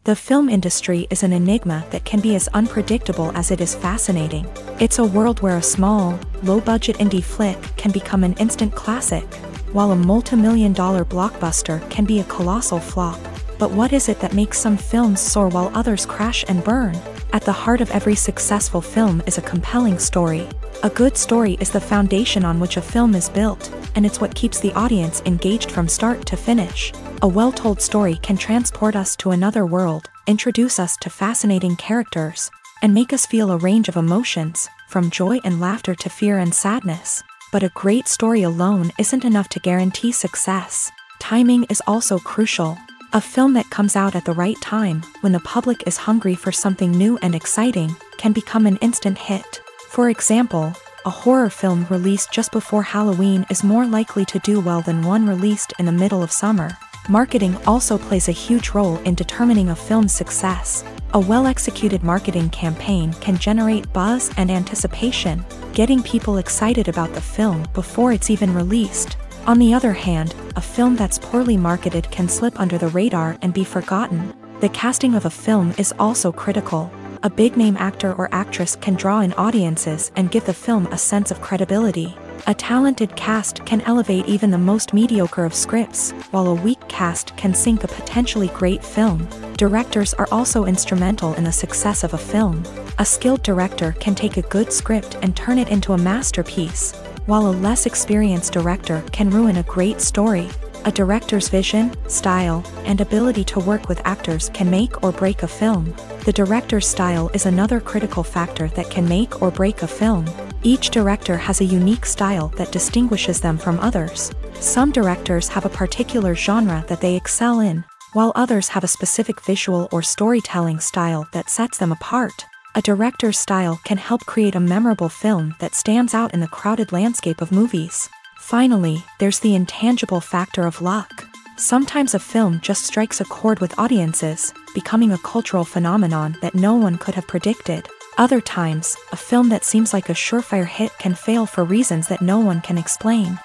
The film industry is an enigma that can be as unpredictable as it is fascinating. It's a world where a small, low-budget indie flick can become an instant classic, while a multi-million-dollar blockbuster can be a colossal flop. But what is it that makes some films soar while others crash and burn? At the heart of every successful film is a compelling story. A good story is the foundation on which a film is built, and it's what keeps the audience engaged from start to finish. A well-told story can transport us to another world, introduce us to fascinating characters, and make us feel a range of emotions, from joy and laughter to fear and sadness. But a great story alone isn't enough to guarantee success. Timing is also crucial. A film that comes out at the right time, when the public is hungry for something new and exciting, can become an instant hit. For example, a horror film released just before Halloween is more likely to do well than one released in the middle of summer. Marketing also plays a huge role in determining a film's success. A well-executed marketing campaign can generate buzz and anticipation, getting people excited about the film before it's even released. On the other hand, a film that's poorly marketed can slip under the radar and be forgotten. The casting of a film is also critical. A big-name actor or actress can draw in audiences and give the film a sense of credibility. A talented cast can elevate even the most mediocre of scripts, while a weak cast can sink a potentially great film. Directors are also instrumental in the success of a film. A skilled director can take a good script and turn it into a masterpiece, while a less experienced director can ruin a great story. A director's vision, style, and ability to work with actors can make or break a film. The director's style is another critical factor that can make or break a film. Each director has a unique style that distinguishes them from others. Some directors have a particular genre that they excel in, while others have a specific visual or storytelling style that sets them apart. A director's style can help create a memorable film that stands out in the crowded landscape of movies. Finally, there's the intangible factor of luck. Sometimes a film just strikes a chord with audiences, becoming a cultural phenomenon that no one could have predicted. Other times, a film that seems like a surefire hit can fail for reasons that no one can explain.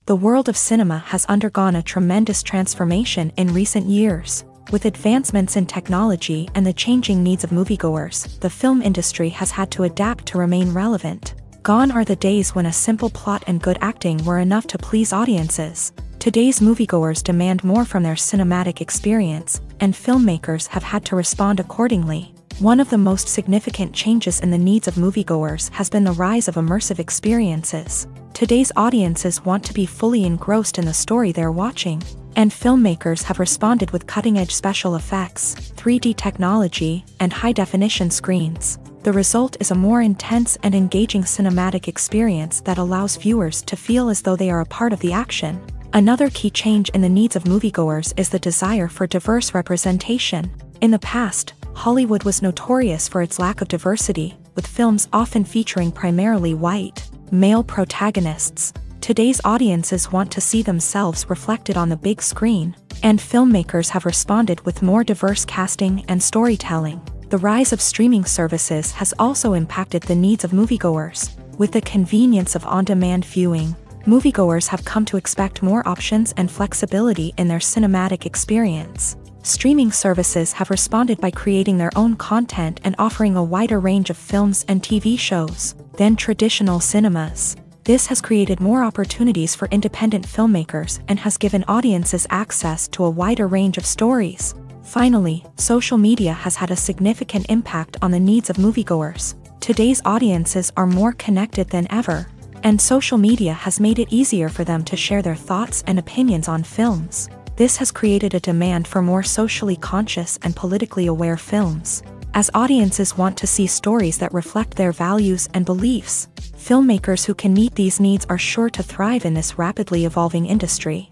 The world of cinema has undergone a tremendous transformation in recent years. With advancements in technology and the changing needs of moviegoers, the film industry has had to adapt to remain relevant. Gone are the days when a simple plot and good acting were enough to please audiences. Today's moviegoers demand more from their cinematic experience, and filmmakers have had to respond accordingly. One of the most significant changes in the needs of moviegoers has been the rise of immersive experiences. Today's audiences want to be fully engrossed in the story they're watching, and filmmakers have responded with cutting-edge special effects, 3D technology, and high-definition screens. The result is a more intense and engaging cinematic experience that allows viewers to feel as though they are a part of the action. Another key change in the needs of moviegoers is the desire for diverse representation. In the past, Hollywood was notorious for its lack of diversity, with films often featuring primarily white, male protagonists. Today's audiences want to see themselves reflected on the big screen, and filmmakers have responded with more diverse casting and storytelling. The rise of streaming services has also impacted the needs of moviegoers. With the convenience of on-demand viewing, moviegoers have come to expect more options and flexibility in their cinematic experience. Streaming services have responded by creating their own content and offering a wider range of films and TV shows than traditional cinemas. This has created more opportunities for independent filmmakers and has given audiences access to a wider range of stories. Finally, social media has had a significant impact on the needs of moviegoers. Today's audiences are more connected than ever, and social media has made it easier for them to share their thoughts and opinions on films. This has created a demand for more socially conscious and politically aware films. As audiences want to see stories that reflect their values and beliefs, filmmakers who can meet these needs are sure to thrive in this rapidly evolving industry.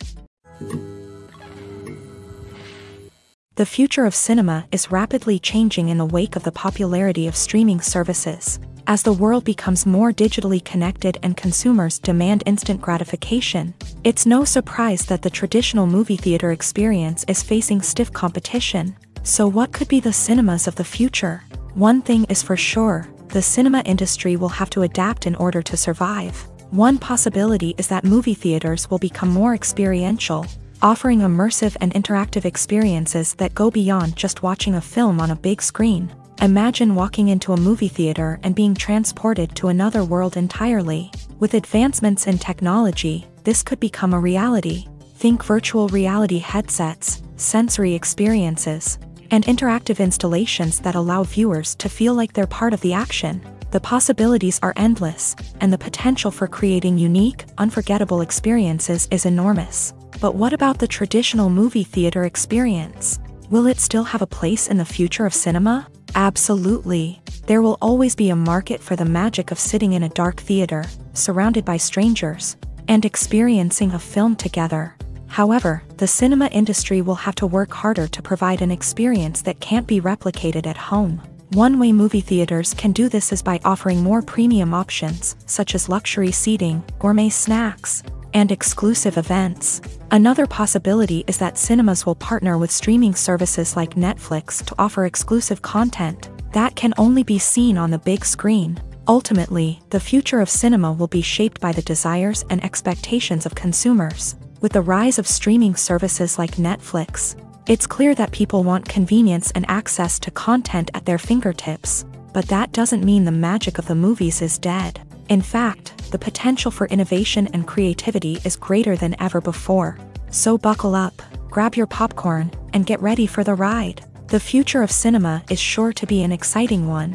The future of cinema is rapidly changing in the wake of the popularity of streaming services. As the world becomes more digitally connected and consumers demand instant gratification, it's no surprise that the traditional movie theater experience is facing stiff competition. So what could be the cinemas of the future? One thing is for sure, the cinema industry will have to adapt in order to survive. One possibility is that movie theaters will become more experiential, offering immersive and interactive experiences that go beyond just watching a film on a big screen. Imagine walking into a movie theater and being transported to another world entirely. With advancements in technology, this could become a reality. Think virtual reality headsets, sensory experiences, and interactive installations that allow viewers to feel like they're part of the action. The possibilities are endless, and the potential for creating unique, unforgettable experiences is enormous. But what about the traditional movie theater experience? Will it still have a place in the future of cinema? Absolutely. There will always be a market for the magic of sitting in a dark theater, surrounded by strangers, and experiencing a film together. However, the cinema industry will have to work harder to provide an experience that can't be replicated at home. One way movie theaters can do this is by offering more premium options, such as luxury seating, gourmet snacks, and exclusive events. Another possibility is that cinemas will partner with streaming services like Netflix to offer exclusive content that can only be seen on the big screen. Ultimately, the future of cinema will be shaped by the desires and expectations of consumers. With the rise of streaming services like Netflix, it's clear that people want convenience and access to content at their fingertips. But that doesn't mean the magic of the movies is dead. In fact, the potential for innovation and creativity is greater than ever before. So buckle up, grab your popcorn, and get ready for the ride. The future of cinema is sure to be an exciting one.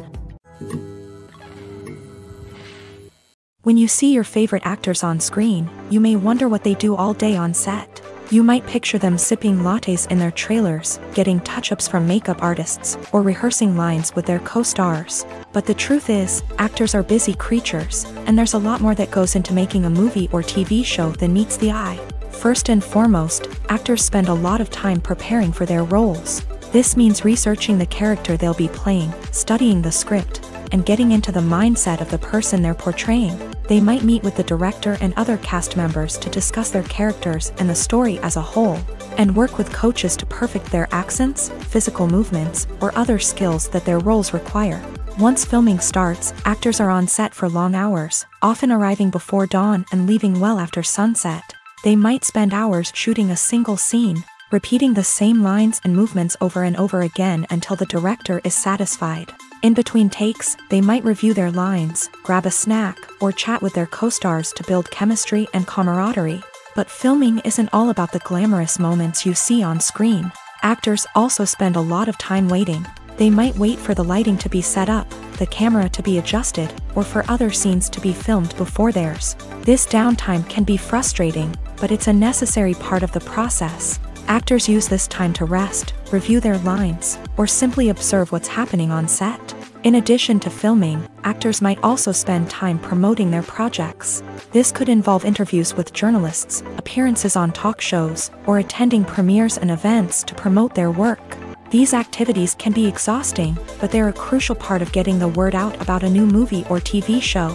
When you see your favorite actors on screen, you may wonder what they do all day on set. You might picture them sipping lattes in their trailers, getting touch-ups from makeup artists, or rehearsing lines with their co-stars. But the truth is, actors are busy creatures, and there's a lot more that goes into making a movie or TV show than meets the eye. First and foremost, actors spend a lot of time preparing for their roles. This means researching the character they'll be playing, studying the script, and getting into the mindset of the person they're portraying. They might meet with the director and other cast members to discuss their characters and the story as a whole, and work with coaches to perfect their accents, physical movements, or other skills that their roles require. Once filming starts, actors are on set for long hours, often arriving before dawn and leaving well after sunset. They might spend hours shooting a single scene, repeating the same lines and movements over and over again until the director is satisfied. In between takes, they might review their lines, grab a snack, or chat with their co-stars to build chemistry and camaraderie. But filming isn't all about the glamorous moments you see on screen. Actors also spend a lot of time waiting. They might wait for the lighting to be set up, the camera to be adjusted, or for other scenes to be filmed before theirs. This downtime can be frustrating, but it's a necessary part of the process. Actors use this time to rest, review their lines, or simply observe what's happening on set. In addition to filming, actors might also spend time promoting their projects. This could involve interviews with journalists, appearances on talk shows, or attending premieres and events to promote their work. These activities can be exhausting, but they're a crucial part of getting the word out about a new movie or TV show.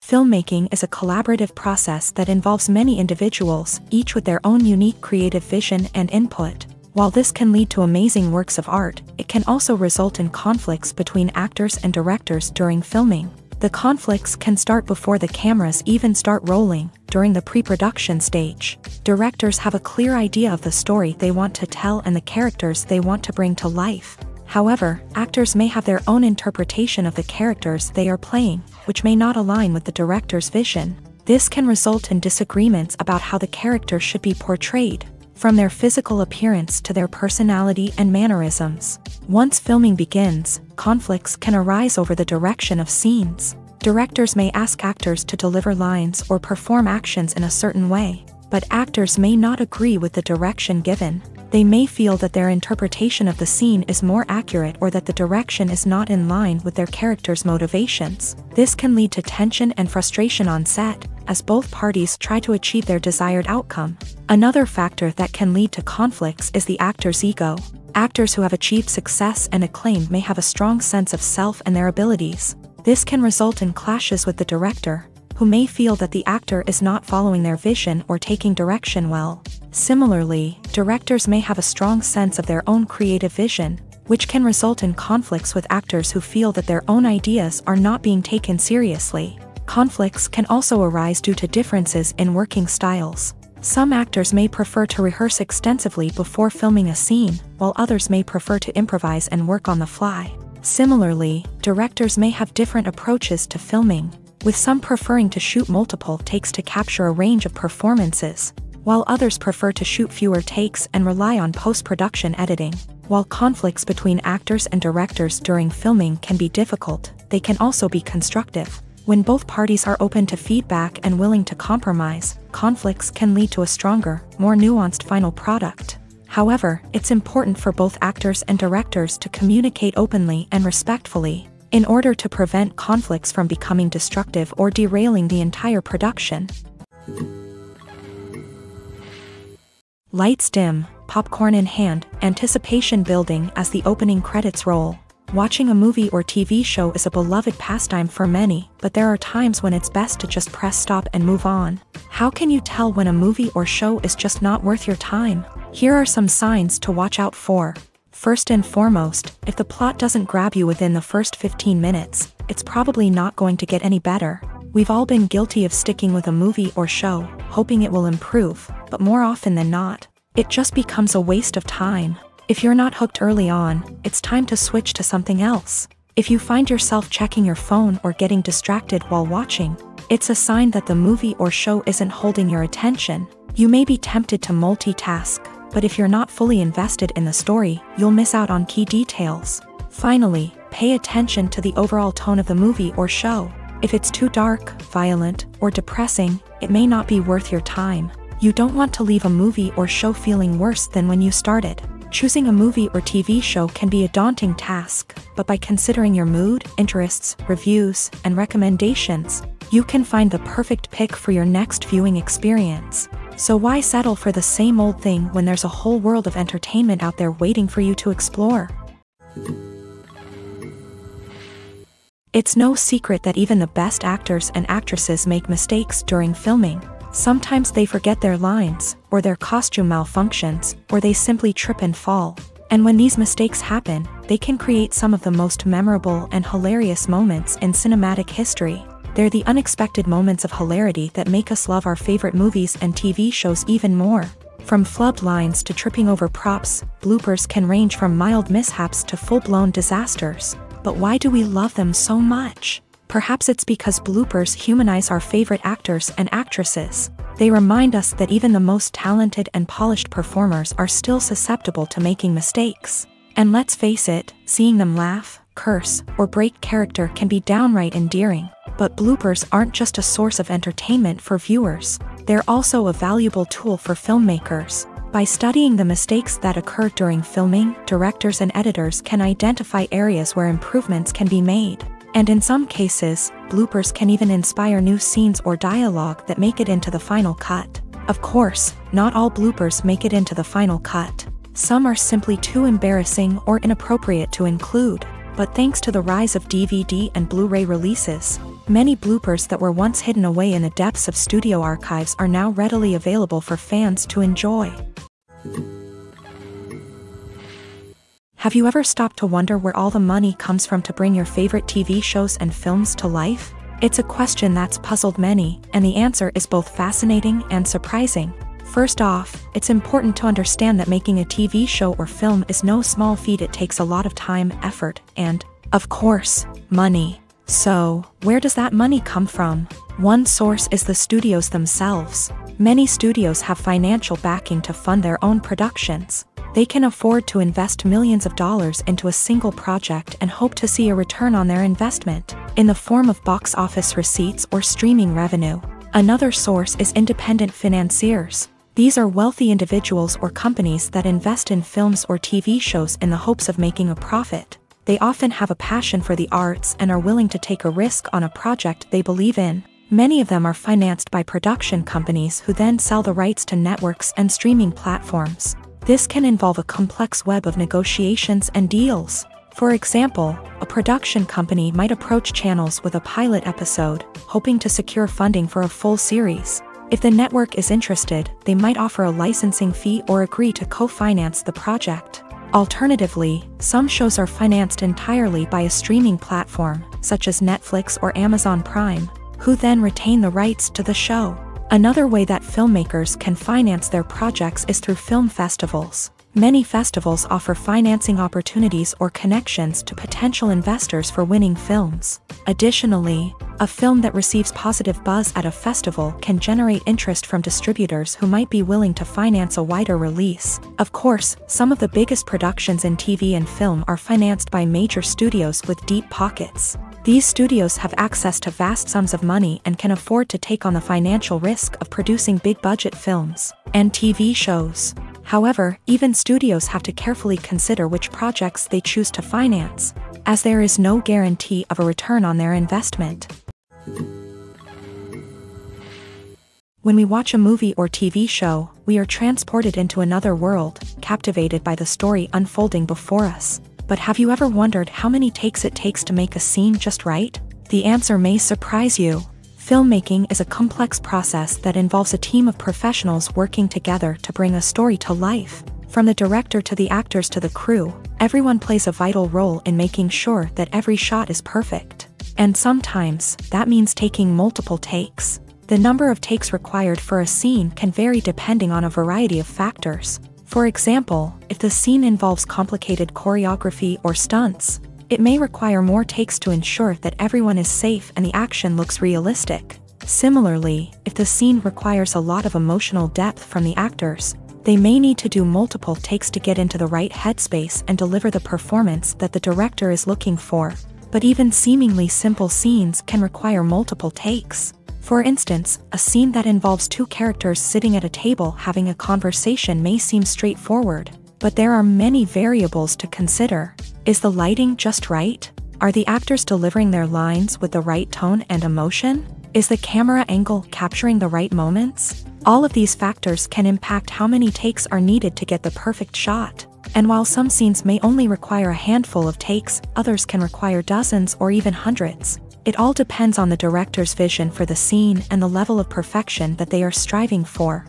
Filmmaking is a collaborative process that involves many individuals, each with their own unique creative vision and input. While this can lead to amazing works of art, it can also result in conflicts between actors and directors during filming. The conflicts can start before the cameras even start rolling, during the pre-production stage. Directors have a clear idea of the story they want to tell and the characters they want to bring to life. However, actors may have their own interpretation of the characters they are playing, which may not align with the director's vision. This can result in disagreements about how the character should be portrayed, from their physical appearance to their personality and mannerisms. Once filming begins, conflicts can arise over the direction of scenes. Directors may ask actors to deliver lines or perform actions in a certain way, but actors may not agree with the direction given. They may feel that their interpretation of the scene is more accurate or that the direction is not in line with their character's motivations. This can lead to tension and frustration on set, as both parties try to achieve their desired outcome. Another factor that can lead to conflicts is the actor's ego. Actors who have achieved success and acclaim may have a strong sense of self and their abilities. This can result in clashes with the director, who may feel that the actor is not following their vision or taking direction well. Similarly, directors may have a strong sense of their own creative vision, which can result in conflicts with actors who feel that their own ideas are not being taken seriously. Conflicts can also arise due to differences in working styles. Some actors may prefer to rehearse extensively before filming a scene, while others may prefer to improvise and work on the fly. Similarly, directors may have different approaches to filming, with some preferring to shoot multiple takes to capture a range of performances, while others prefer to shoot fewer takes and rely on post-production editing. While conflicts between actors and directors during filming can be difficult, they can also be constructive. When both parties are open to feedback and willing to compromise, conflicts can lead to a stronger, more nuanced final product. However, it's important for both actors and directors to communicate openly and respectfully, in order to prevent conflicts from becoming destructive or derailing the entire production. Lights dim, popcorn in hand, anticipation building as the opening credits roll. Watching a movie or TV show is a beloved pastime for many, but there are times when it's best to just press stop and move on. How can you tell when a movie or show is just not worth your time? Here are some signs to watch out for. First and foremost, if the plot doesn't grab you within the first 15 minutes, it's probably not going to get any better. We've all been guilty of sticking with a movie or show, hoping it will improve, but more often than not, it just becomes a waste of time. If you're not hooked early on, it's time to switch to something else. If you find yourself checking your phone or getting distracted while watching, it's a sign that the movie or show isn't holding your attention. You may be tempted to multitask, but if you're not fully invested in the story, you'll miss out on key details. Finally, pay attention to the overall tone of the movie or show. If it's too dark, violent, or depressing, it may not be worth your time. You don't want to leave a movie or show feeling worse than when you started. Choosing a movie or TV show can be a daunting task, but by considering your mood, interests, reviews, and recommendations, you can find the perfect pick for your next viewing experience. So why settle for the same old thing when there's a whole world of entertainment out there waiting for you to explore? It's no secret that even the best actors and actresses make mistakes during filming. Sometimes they forget their lines, or their costume malfunctions, or they simply trip and fall. And when these mistakes happen, they can create some of the most memorable and hilarious moments in cinematic history. They're the unexpected moments of hilarity that make us love our favorite movies and TV shows even more. From flubbed lines to tripping over props, bloopers can range from mild mishaps to full-blown disasters. But why do we love them so much? Perhaps it's because bloopers humanize our favorite actors and actresses. They remind us that even the most talented and polished performers are still susceptible to making mistakes. And let's face it, seeing them laugh, curse, or break character can be downright endearing. But bloopers aren't just a source of entertainment for viewers. They're also a valuable tool for filmmakers. By studying the mistakes that occur during filming, directors and editors can identify areas where improvements can be made. And in some cases, bloopers can even inspire new scenes or dialogue that make it into the final cut. Of course, not all bloopers make it into the final cut. Some are simply too embarrassing or inappropriate to include. But thanks to the rise of DVD and Blu-ray releases, many bloopers that were once hidden away in the depths of studio archives are now readily available for fans to enjoy. Have you ever stopped to wonder where all the money comes from to bring your favorite TV shows and films to life? It's a question that's puzzled many, and the answer is both fascinating and surprising. First off, it's important to understand that making a TV show or film is no small feat. It takes a lot of time, effort, and, of course, money. So, where does that money come from? One source is the studios themselves. Many studios have financial backing to fund their own productions. They can afford to invest millions of dollars into a single project and hope to see a return on their investment, in the form of box office receipts or streaming revenue. Another source is independent financiers. These are wealthy individuals or companies that invest in films or TV shows in the hopes of making a profit. They often have a passion for the arts and are willing to take a risk on a project they believe in. Many of them are financed by production companies who then sell the rights to networks and streaming platforms. This can involve a complex web of negotiations and deals. For example, a production company might approach channels with a pilot episode, hoping to secure funding for a full series. If the network is interested, they might offer a licensing fee or agree to co-finance the project. Alternatively, some shows are financed entirely by a streaming platform, such as Netflix or Amazon Prime, who then retain the rights to the show. Another way that filmmakers can finance their projects is through film festivals. Many festivals offer financing opportunities or connections to potential investors for winning films. Additionally, a film that receives positive buzz at a festival can generate interest from distributors who might be willing to finance a wider release. Of course, some of the biggest productions in TV and film are financed by major studios with deep pockets. These studios have access to vast sums of money and can afford to take on the financial risk of producing big-budget films and TV shows. However, even studios have to carefully consider which projects they choose to finance, as there is no guarantee of a return on their investment. When we watch a movie or TV show, we are transported into another world, captivated by the story unfolding before us. But have you ever wondered how many takes it takes to make a scene just right? The answer may surprise you. Filmmaking is a complex process that involves a team of professionals working together to bring a story to life. From the director to the actors to the crew, everyone plays a vital role in making sure that every shot is perfect. And sometimes, that means taking multiple takes. The number of takes required for a scene can vary depending on a variety of factors. For example, if the scene involves complicated choreography or stunts, it may require more takes to ensure that everyone is safe and the action looks realistic. Similarly, if the scene requires a lot of emotional depth from the actors, they may need to do multiple takes to get into the right headspace and deliver the performance that the director is looking for. But even seemingly simple scenes can require multiple takes. For instance, a scene that involves two characters sitting at a table having a conversation may seem straightforward, but there are many variables to consider. Is the lighting just right? Are the actors delivering their lines with the right tone and emotion? Is the camera angle capturing the right moments? All of these factors can impact how many takes are needed to get the perfect shot. And while some scenes may only require a handful of takes, others can require dozens or even hundreds. It all depends on the director's vision for the scene and the level of perfection that they are striving for.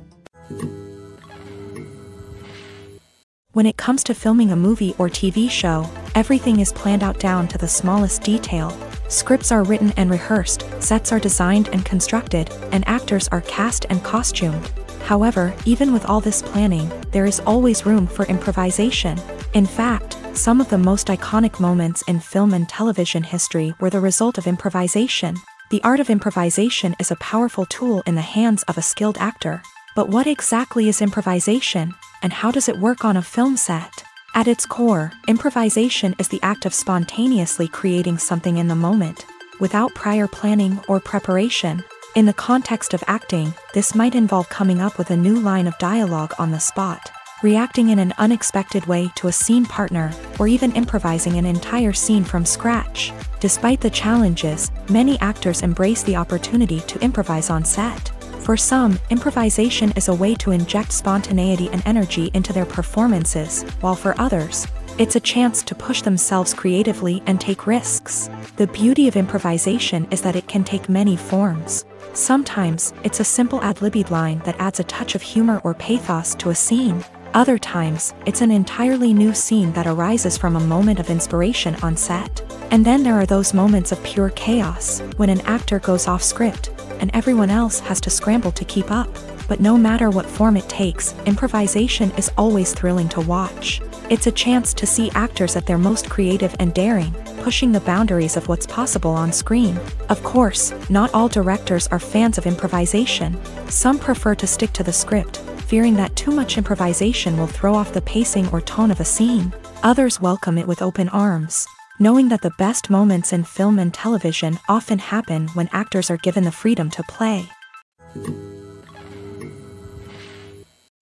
When it comes to filming a movie or TV show, everything is planned out down to the smallest detail. Scripts are written and rehearsed, sets are designed and constructed, and actors are cast and costumed. However, even with all this planning, there is always room for improvisation. In fact, some of the most iconic moments in film and television history were the result of improvisation. The art of improvisation is a powerful tool in the hands of a skilled actor. But what exactly is improvisation, and how does it work on a film set? At its core, improvisation is the act of spontaneously creating something in the moment, without prior planning or preparation. In the context of acting, this might involve coming up with a new line of dialogue on the spot, reacting in an unexpected way to a scene partner, or even improvising an entire scene from scratch. Despite the challenges, many actors embrace the opportunity to improvise on set. For some, improvisation is a way to inject spontaneity and energy into their performances, while for others, it's a chance to push themselves creatively and take risks. The beauty of improvisation is that it can take many forms. Sometimes, it's a simple ad-libbed line that adds a touch of humor or pathos to a scene. Other times, it's an entirely new scene that arises from a moment of inspiration on set. And then there are those moments of pure chaos, when an actor goes off script, and everyone else has to scramble to keep up. But no matter what form it takes, improvisation is always thrilling to watch. It's a chance to see actors at their most creative and daring, pushing the boundaries of what's possible on screen. Of course, not all directors are fans of improvisation. Some prefer to stick to the script, fearing that too much improvisation will throw off the pacing or tone of a scene. Others welcome it with open arms, knowing that the best moments in film and television often happen when actors are given the freedom to play.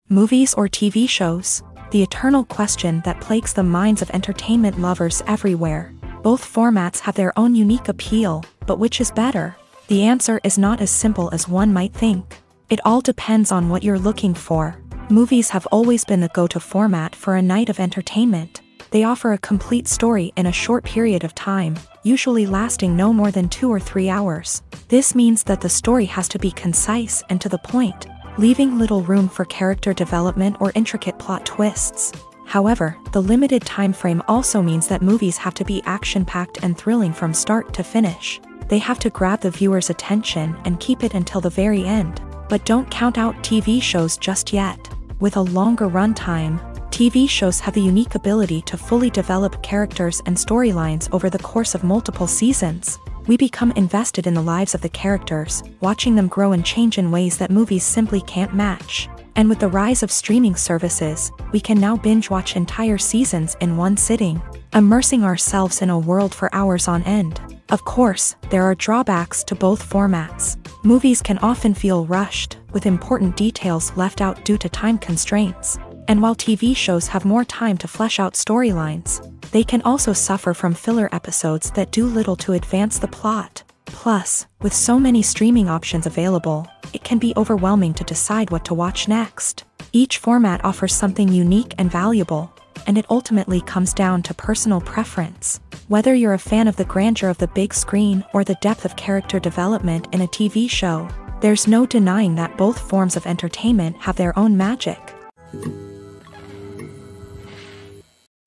Movies or TV shows? The eternal question that plagues the minds of entertainment lovers everywhere. Both formats have their own unique appeal, but which is better? The answer is not as simple as one might think. It all depends on what you're looking for. Movies have always been the go-to format for a night of entertainment. They offer a complete story in a short period of time, usually lasting no more than 2 or 3 hours. This means that the story has to be concise and to the point, leaving little room for character development or intricate plot twists. However, the limited time frame also means that movies have to be action-packed and thrilling from start to finish. They have to grab the viewer's attention and keep it until the very end. But don't count out TV shows just yet. With a longer runtime, TV shows have the unique ability to fully develop characters and storylines over the course of multiple seasons. We become invested in the lives of the characters, watching them grow and change in ways that movies simply can't match. And with the rise of streaming services, we can now binge-watch entire seasons in one sitting, immersing ourselves in a world for hours on end. Of course, there are drawbacks to both formats. Movies can often feel rushed, with important details left out due to time constraints. And while TV shows have more time to flesh out storylines, they can also suffer from filler episodes that do little to advance the plot. Plus, with so many streaming options available, it can be overwhelming to decide what to watch next. Each format offers something unique and valuable, and it ultimately comes down to personal preference. Whether you're a fan of the grandeur of the big screen or the depth of character development in a TV show, there's no denying that both forms of entertainment have their own magic.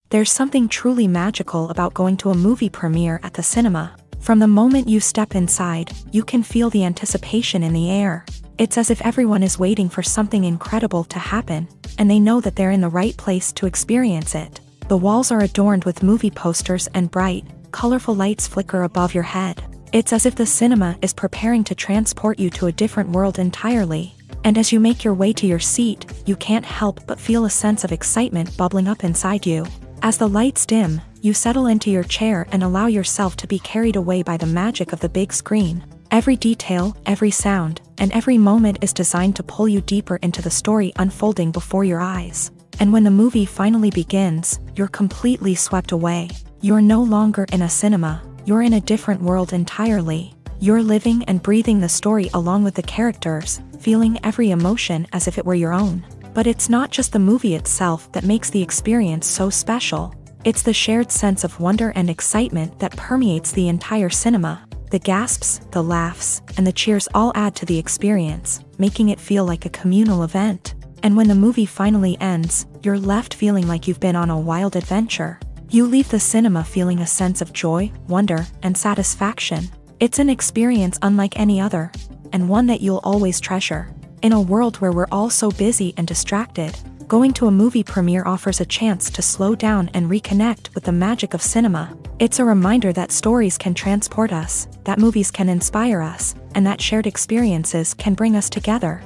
There's something truly magical about going to a movie premiere at the cinema. From the moment you step inside, you can feel the anticipation in the air. It's as if everyone is waiting for something incredible to happen, and they know that they're in the right place to experience it. The walls are adorned with movie posters and bright, colorful lights flicker above your head. It's as if the cinema is preparing to transport you to a different world entirely. And as you make your way to your seat, you can't help but feel a sense of excitement bubbling up inside you. As the lights dim, you settle into your chair and allow yourself to be carried away by the magic of the big screen. Every detail, every sound, and every moment is designed to pull you deeper into the story unfolding before your eyes. And when the movie finally begins, you're completely swept away. You're no longer in a cinema, you're in a different world entirely. You're living and breathing the story along with the characters, feeling every emotion as if it were your own. But it's not just the movie itself that makes the experience so special. It's the shared sense of wonder and excitement that permeates the entire cinema. The gasps, the laughs, and the cheers all add to the experience, making it feel like a communal event. And when the movie finally ends, you're left feeling like you've been on a wild adventure. You leave the cinema feeling a sense of joy, wonder, and satisfaction. It's an experience unlike any other, and one that you'll always treasure. In a world where we're all so busy and distracted, going to a movie premiere offers a chance to slow down and reconnect with the magic of cinema. It's a reminder that stories can transport us, that movies can inspire us, and that shared experiences can bring us together.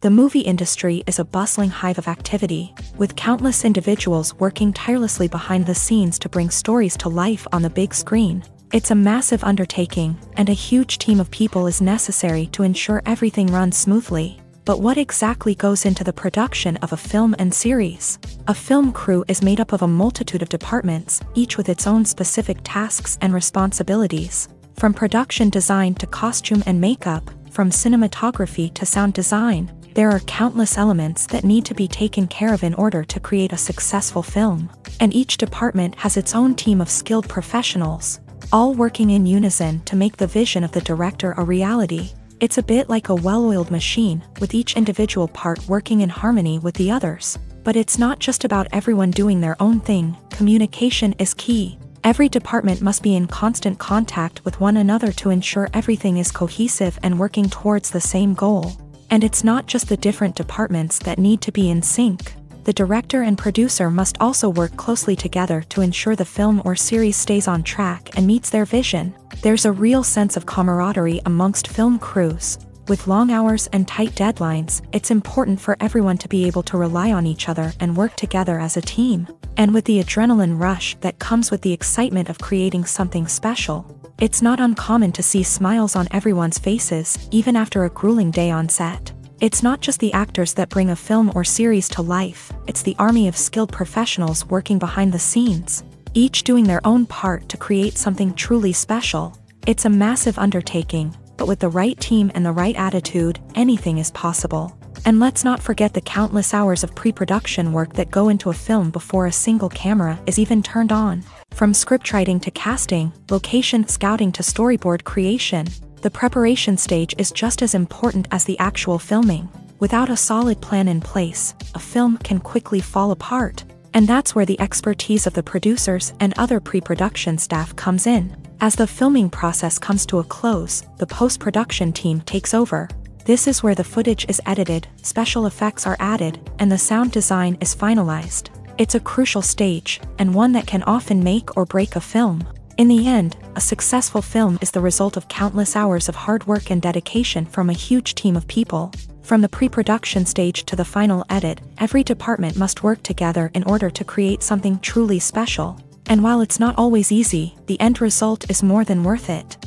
The movie industry is a bustling hive of activity, with countless individuals working tirelessly behind the scenes to bring stories to life on the big screen. It's a massive undertaking, and a huge team of people is necessary to ensure everything runs smoothly. But what exactly goes into the production of a film and series? A film crew is made up of a multitude of departments, each with its own specific tasks and responsibilities. From production design to costume and makeup, from cinematography to sound design, there are countless elements that need to be taken care of in order to create a successful film. And each department has its own team of skilled professionals, all working in unison to make the vision of the director a reality. It's a bit like a well-oiled machine, with each individual part working in harmony with the others. But it's not just about everyone doing their own thing. Communication is key. Every department must be in constant contact with one another to ensure everything is cohesive and working towards the same goal. And it's not just the different departments that need to be in sync. The director and producer must also work closely together to ensure the film or series stays on track and meets their vision. There's a real sense of camaraderie amongst film crews. With long hours and tight deadlines, it's important for everyone to be able to rely on each other and work together as a team. And with the adrenaline rush that comes with the excitement of creating something special, it's not uncommon to see smiles on everyone's faces, even after a grueling day on set. It's not just the actors that bring a film or series to life, it's the army of skilled professionals working behind the scenes. each doing their own part to create something truly special. It's a massive undertaking, but with the right team and the right attitude, anything is possible. And let's not forget the countless hours of pre-production work that go into a film before a single camera is even turned on. From scriptwriting to casting, location scouting to storyboard creation, the preparation stage is just as important as the actual filming. Without a solid plan in place, a film can quickly fall apart. And that's where the expertise of the producers and other pre-production staff comes in. As the filming process comes to a close, the post-production team takes over. This is where the footage is edited, special effects are added, and the sound design is finalized. It's a crucial stage, and one that can often make or break a film. In the end, a successful film is the result of countless hours of hard work and dedication from a huge team of people. From the pre-production stage to the final edit, every department must work together in order to create something truly special. And while it's not always easy, the end result is more than worth it.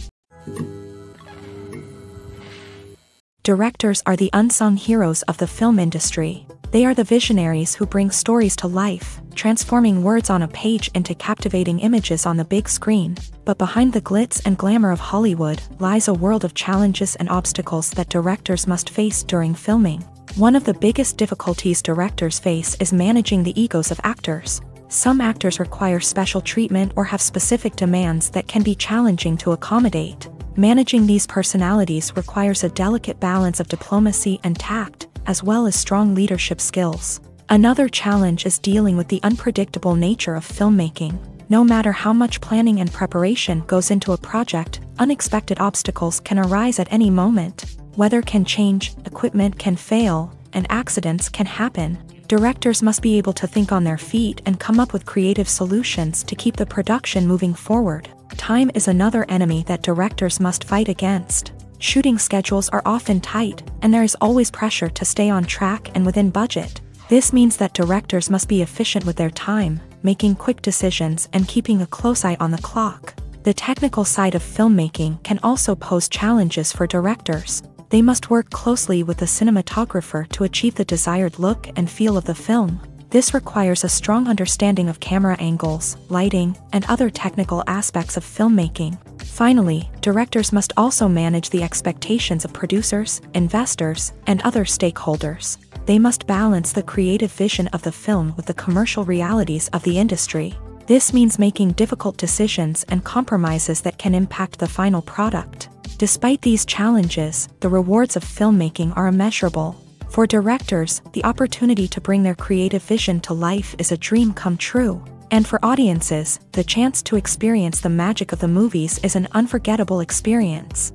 Directors are the unsung heroes of the film industry. They are the visionaries who bring stories to life, transforming words on a page into captivating images on the big screen. But behind the glitz and glamour of Hollywood lies a world of challenges and obstacles that directors must face during filming. One of the biggest difficulties directors face is managing the egos of actors. Some actors require special treatment or have specific demands that can be challenging to accommodate. Managing these personalities requires a delicate balance of diplomacy and tact, as well as strong leadership skills. Another challenge is dealing with the unpredictable nature of filmmaking. No matter how much planning and preparation goes into a project, unexpected obstacles can arise at any moment. Weather can change, equipment can fail, and accidents can happen. Directors must be able to think on their feet and come up with creative solutions to keep the production moving forward. Time is another enemy that directors must fight against. Shooting schedules are often tight, and there is always pressure to stay on track and within budget. This means that directors must be efficient with their time, making quick decisions and keeping a close eye on the clock. The technical side of filmmaking can also pose challenges for directors. They must work closely with the cinematographer to achieve the desired look and feel of the film. This requires a strong understanding of camera angles, lighting, and other technical aspects of filmmaking. Finally, directors must also manage the expectations of producers, investors, and other stakeholders. They must balance the creative vision of the film with the commercial realities of the industry. This means making difficult decisions and compromises that can impact the final product. Despite these challenges, the rewards of filmmaking are immeasurable. For directors, the opportunity to bring their creative vision to life is a dream come true. And for audiences, the chance to experience the magic of the movies is an unforgettable experience.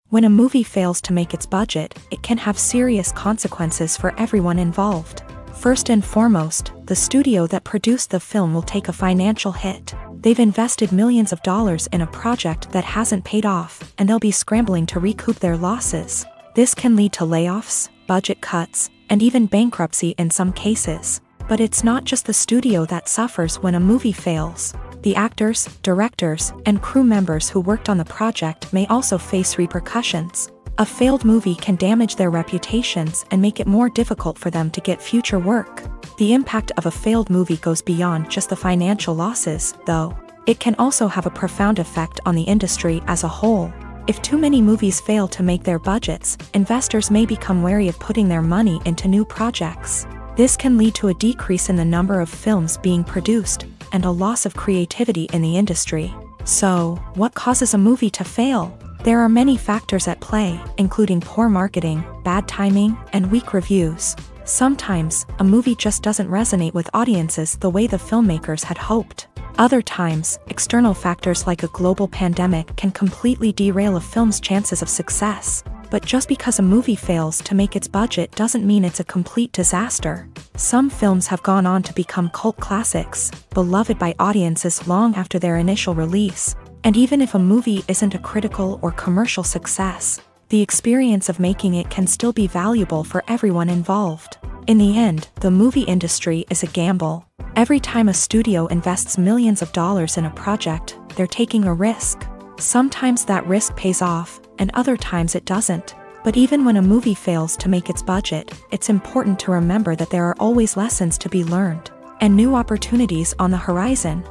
When a movie fails to make its budget, it can have serious consequences for everyone involved. First and foremost, the studio that produced the film will take a financial hit. They've invested millions of dollars in a project that hasn't paid off, and they'll be scrambling to recoup their losses. This can lead to layoffs, budget cuts, and even bankruptcy in some cases. But it's not just the studio that suffers when a movie fails. The actors, directors, and crew members who worked on the project may also face repercussions. A failed movie can damage their reputations and make it more difficult for them to get future work. The impact of a failed movie goes beyond just the financial losses, though. It can also have a profound effect on the industry as a whole. If too many movies fail to make their budgets, investors may become wary of putting their money into new projects. This can lead to a decrease in the number of films being produced, and a loss of creativity in the industry. So, what causes a movie to fail? There are many factors at play, including poor marketing, bad timing, and weak reviews. Sometimes, a movie just doesn't resonate with audiences the way the filmmakers had hoped. Other times, external factors like a global pandemic can completely derail a film's chances of success. But just because a movie fails to make its budget doesn't mean it's a complete disaster. Some films have gone on to become cult classics, beloved by audiences long after their initial release. And even if a movie isn't a critical or commercial success, the experience of making it can still be valuable for everyone involved. In the end, the movie industry is a gamble. Every time a studio invests millions of dollars in a project, they're taking a risk. Sometimes that risk pays off, and other times it doesn't. But even when a movie fails to make its budget, it's important to remember that there are always lessons to be learned. and new opportunities on the horizon.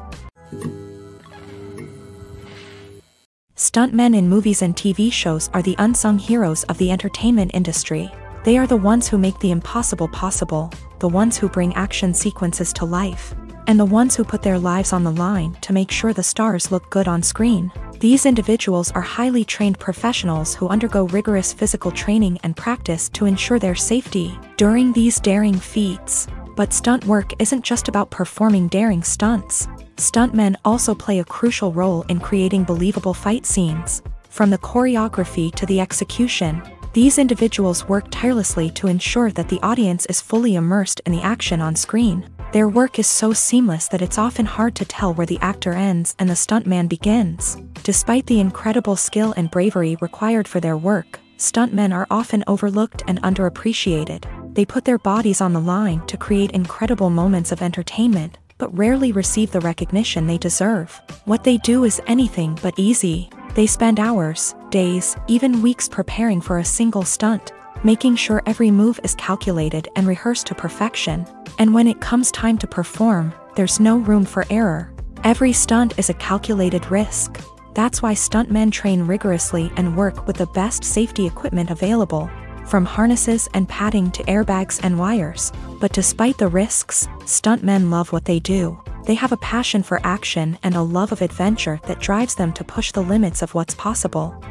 Stuntmen in movies and TV shows are the unsung heroes of the entertainment industry. They are the ones who make the impossible possible, the ones who bring action sequences to life, and the ones who put their lives on the line to make sure the stars look good on screen. These individuals are highly trained professionals who undergo rigorous physical training and practice to ensure their safety during these daring feats. But stunt work isn't just about performing daring stunts. Stuntmen also play a crucial role in creating believable fight scenes. From the choreography to the execution, these individuals work tirelessly to ensure that the audience is fully immersed in the action on screen. Their work is so seamless that it's often hard to tell where the actor ends and the stuntman begins. Despite the incredible skill and bravery required for their work, stuntmen are often overlooked and underappreciated. They put their bodies on the line to create incredible moments of entertainment, but rarely receive the recognition they deserve. What they do is anything but easy. They spend hours, days, even weeks preparing for a single stunt, making sure every move is calculated and rehearsed to perfection. And when it comes time to perform, there's no room for error. Every stunt is a calculated risk. That's why stuntmen train rigorously and work with the best safety equipment available, from harnesses and padding to airbags and wires. But despite the risks, stuntmen love what they do. They have a passion for action and a love of adventure that drives them to push the limits of what's possible.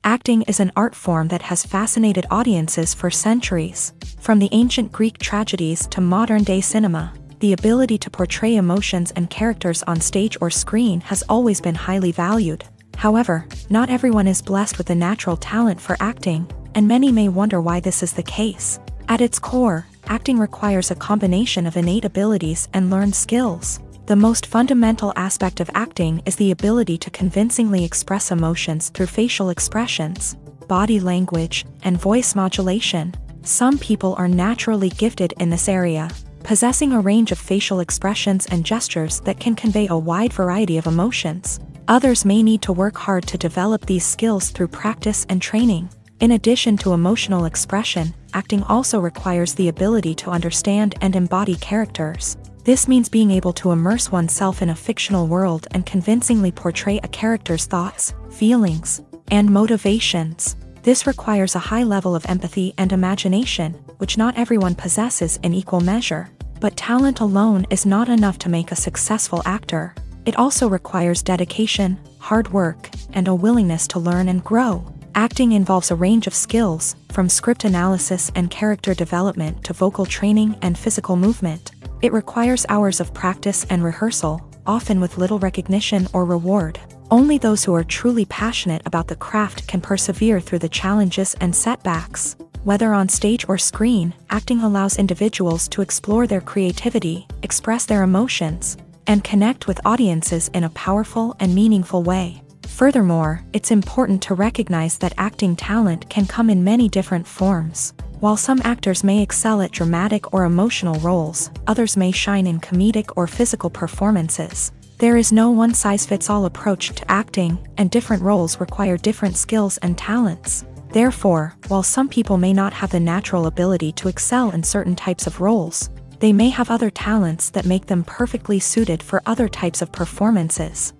Acting is an art form that has fascinated audiences for centuries. From the ancient Greek tragedies to modern-day cinema, the ability to portray emotions and characters on stage or screen has always been highly valued. However, not everyone is blessed with a natural talent for acting, and many may wonder why this is the case. At its core, acting requires a combination of innate abilities and learned skills. The most fundamental aspect of acting is the ability to convincingly express emotions through facial expressions, body language, and voice modulation. Some people are naturally gifted in this area, possessing a range of facial expressions and gestures that can convey a wide variety of emotions. Others may need to work hard to develop these skills through practice and training. In addition to emotional expression, acting also requires the ability to understand and embody characters. This means being able to immerse oneself in a fictional world and convincingly portray a character's thoughts, feelings, and motivations. This requires a high level of empathy and imagination, which not everyone possesses in equal measure. But talent alone is not enough to make a successful actor. It also requires dedication, hard work, and a willingness to learn and grow. Acting involves a range of skills, from script analysis and character development to vocal training and physical movement. It requires hours of practice and rehearsal, often with little recognition or reward. Only those who are truly passionate about the craft can persevere through the challenges and setbacks. Whether on stage or screen, acting allows individuals to explore their creativity, express their emotions, and connect with audiences in a powerful and meaningful way. Furthermore, it's important to recognize that acting talent can come in many different forms. While some actors may excel at dramatic or emotional roles, others may shine in comedic or physical performances. There is no one-size-fits-all approach to acting, and different roles require different skills and talents. Therefore, while some people may not have the natural ability to excel in certain types of roles, they may have other talents that make them perfectly suited for other types of performances.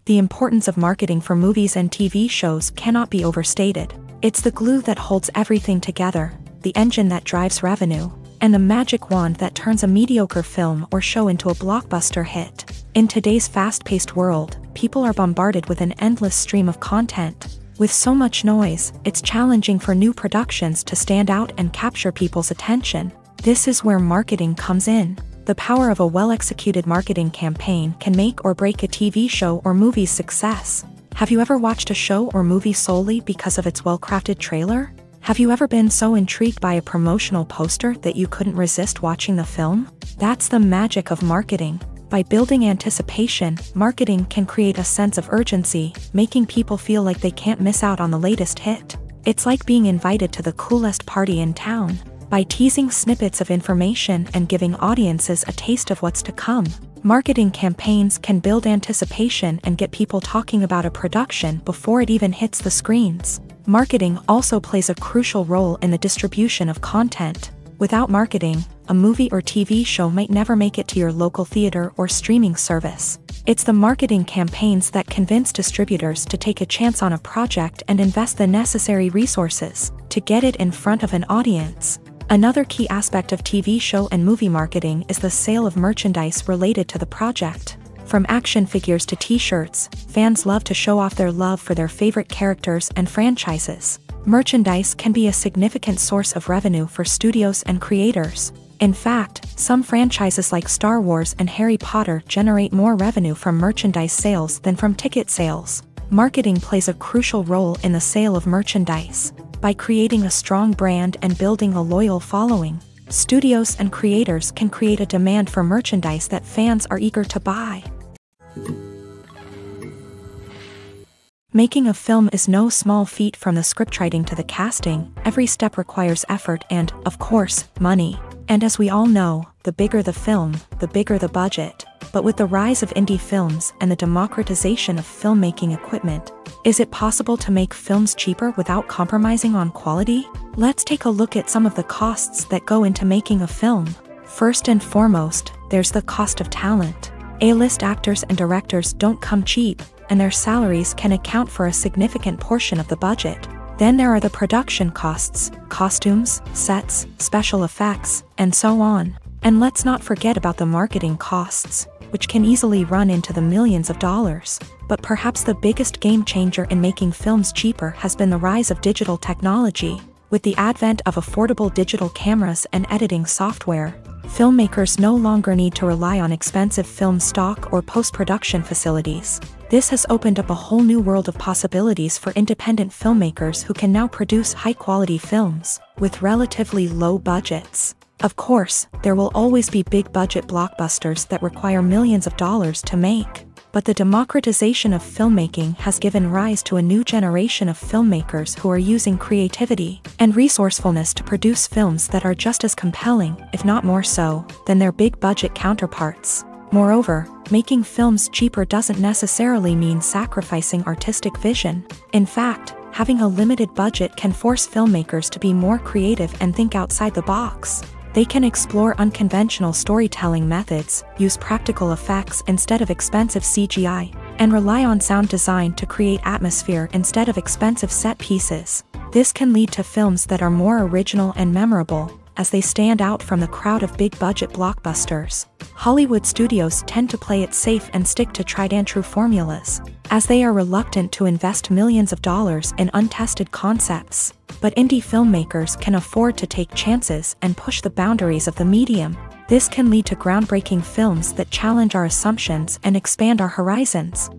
The importance of marketing for movies and TV shows cannot be overstated. It's the glue that holds everything together, the engine that drives revenue, and the magic wand that turns a mediocre film or show into a blockbuster hit. In today's fast-paced world, people are bombarded with an endless stream of content. With so much noise, it's challenging for new productions to stand out and capture people's attention. This is where marketing comes in. The power of a well-executed marketing campaign can make or break a TV show or movie's success. Have you ever watched a show or movie solely because of its well-crafted trailer? Have you ever been so intrigued by a promotional poster that you couldn't resist watching the film? That's the magic of marketing. By building anticipation, marketing can create a sense of urgency, making people feel like they can't miss out on the latest hit. It's like being invited to the coolest party in town. By teasing snippets of information and giving audiences a taste of what's to come, marketing campaigns can build anticipation and get people talking about a production before it even hits the screens. Marketing also plays a crucial role in the distribution of content. Without marketing, a movie or TV show might never make it to your local theater or streaming service. It's the marketing campaigns that convince distributors to take a chance on a project and invest the necessary resources to get it in front of an audience. Another key aspect of TV show and movie marketing is the sale of merchandise related to the project. From action figures to t-shirts, fans love to show off their love for their favorite characters and franchises. Merchandise can be a significant source of revenue for studios and creators. In fact, some franchises like Star Wars and Harry Potter generate more revenue from merchandise sales than from ticket sales. Marketing plays a crucial role in the sale of merchandise. By creating a strong brand and building a loyal following, studios and creators can create a demand for merchandise that fans are eager to buy. Making a film is no small feat. From the scriptwriting to the casting, every step requires effort and, of course, money. And as we all know, the bigger the film, the bigger the budget. But with the rise of indie films and the democratization of filmmaking equipment, is it possible to make films cheaper without compromising on quality? Let's take a look at some of the costs that go into making a film. First and foremost, there's the cost of talent. A-list actors and directors don't come cheap, and their salaries can account for a significant portion of the budget. Then there are the production costs, costumes, sets, special effects, and so on. And let's not forget about the marketing costs, which can easily run into the millions of dollars. But perhaps the biggest game changer in making films cheaper has been the rise of digital technology. With the advent of affordable digital cameras and editing software, filmmakers no longer need to rely on expensive film stock or post-production facilities. This has opened up a whole new world of possibilities for independent filmmakers who can now produce high-quality films with relatively low budgets. Of course, there will always be big-budget blockbusters that require millions of dollars to make. But the democratization of filmmaking has given rise to a new generation of filmmakers who are using creativity and resourcefulness to produce films that are just as compelling, if not more so, than their big-budget counterparts. Moreover, making films cheaper doesn't necessarily mean sacrificing artistic vision. In fact, having a limited budget can force filmmakers to be more creative and think outside the box. They can explore unconventional storytelling methods, use practical effects instead of expensive CGI, and rely on sound design to create atmosphere instead of expensive set pieces. This can lead to films that are more original and memorable, as they stand out from the crowd of big-budget blockbusters. Hollywood studios tend to play it safe and stick to tried-and-true formulas, as they are reluctant to invest millions of dollars in untested concepts. But indie filmmakers can afford to take chances and push the boundaries of the medium. This can lead to groundbreaking films that challenge our assumptions and expand our horizons.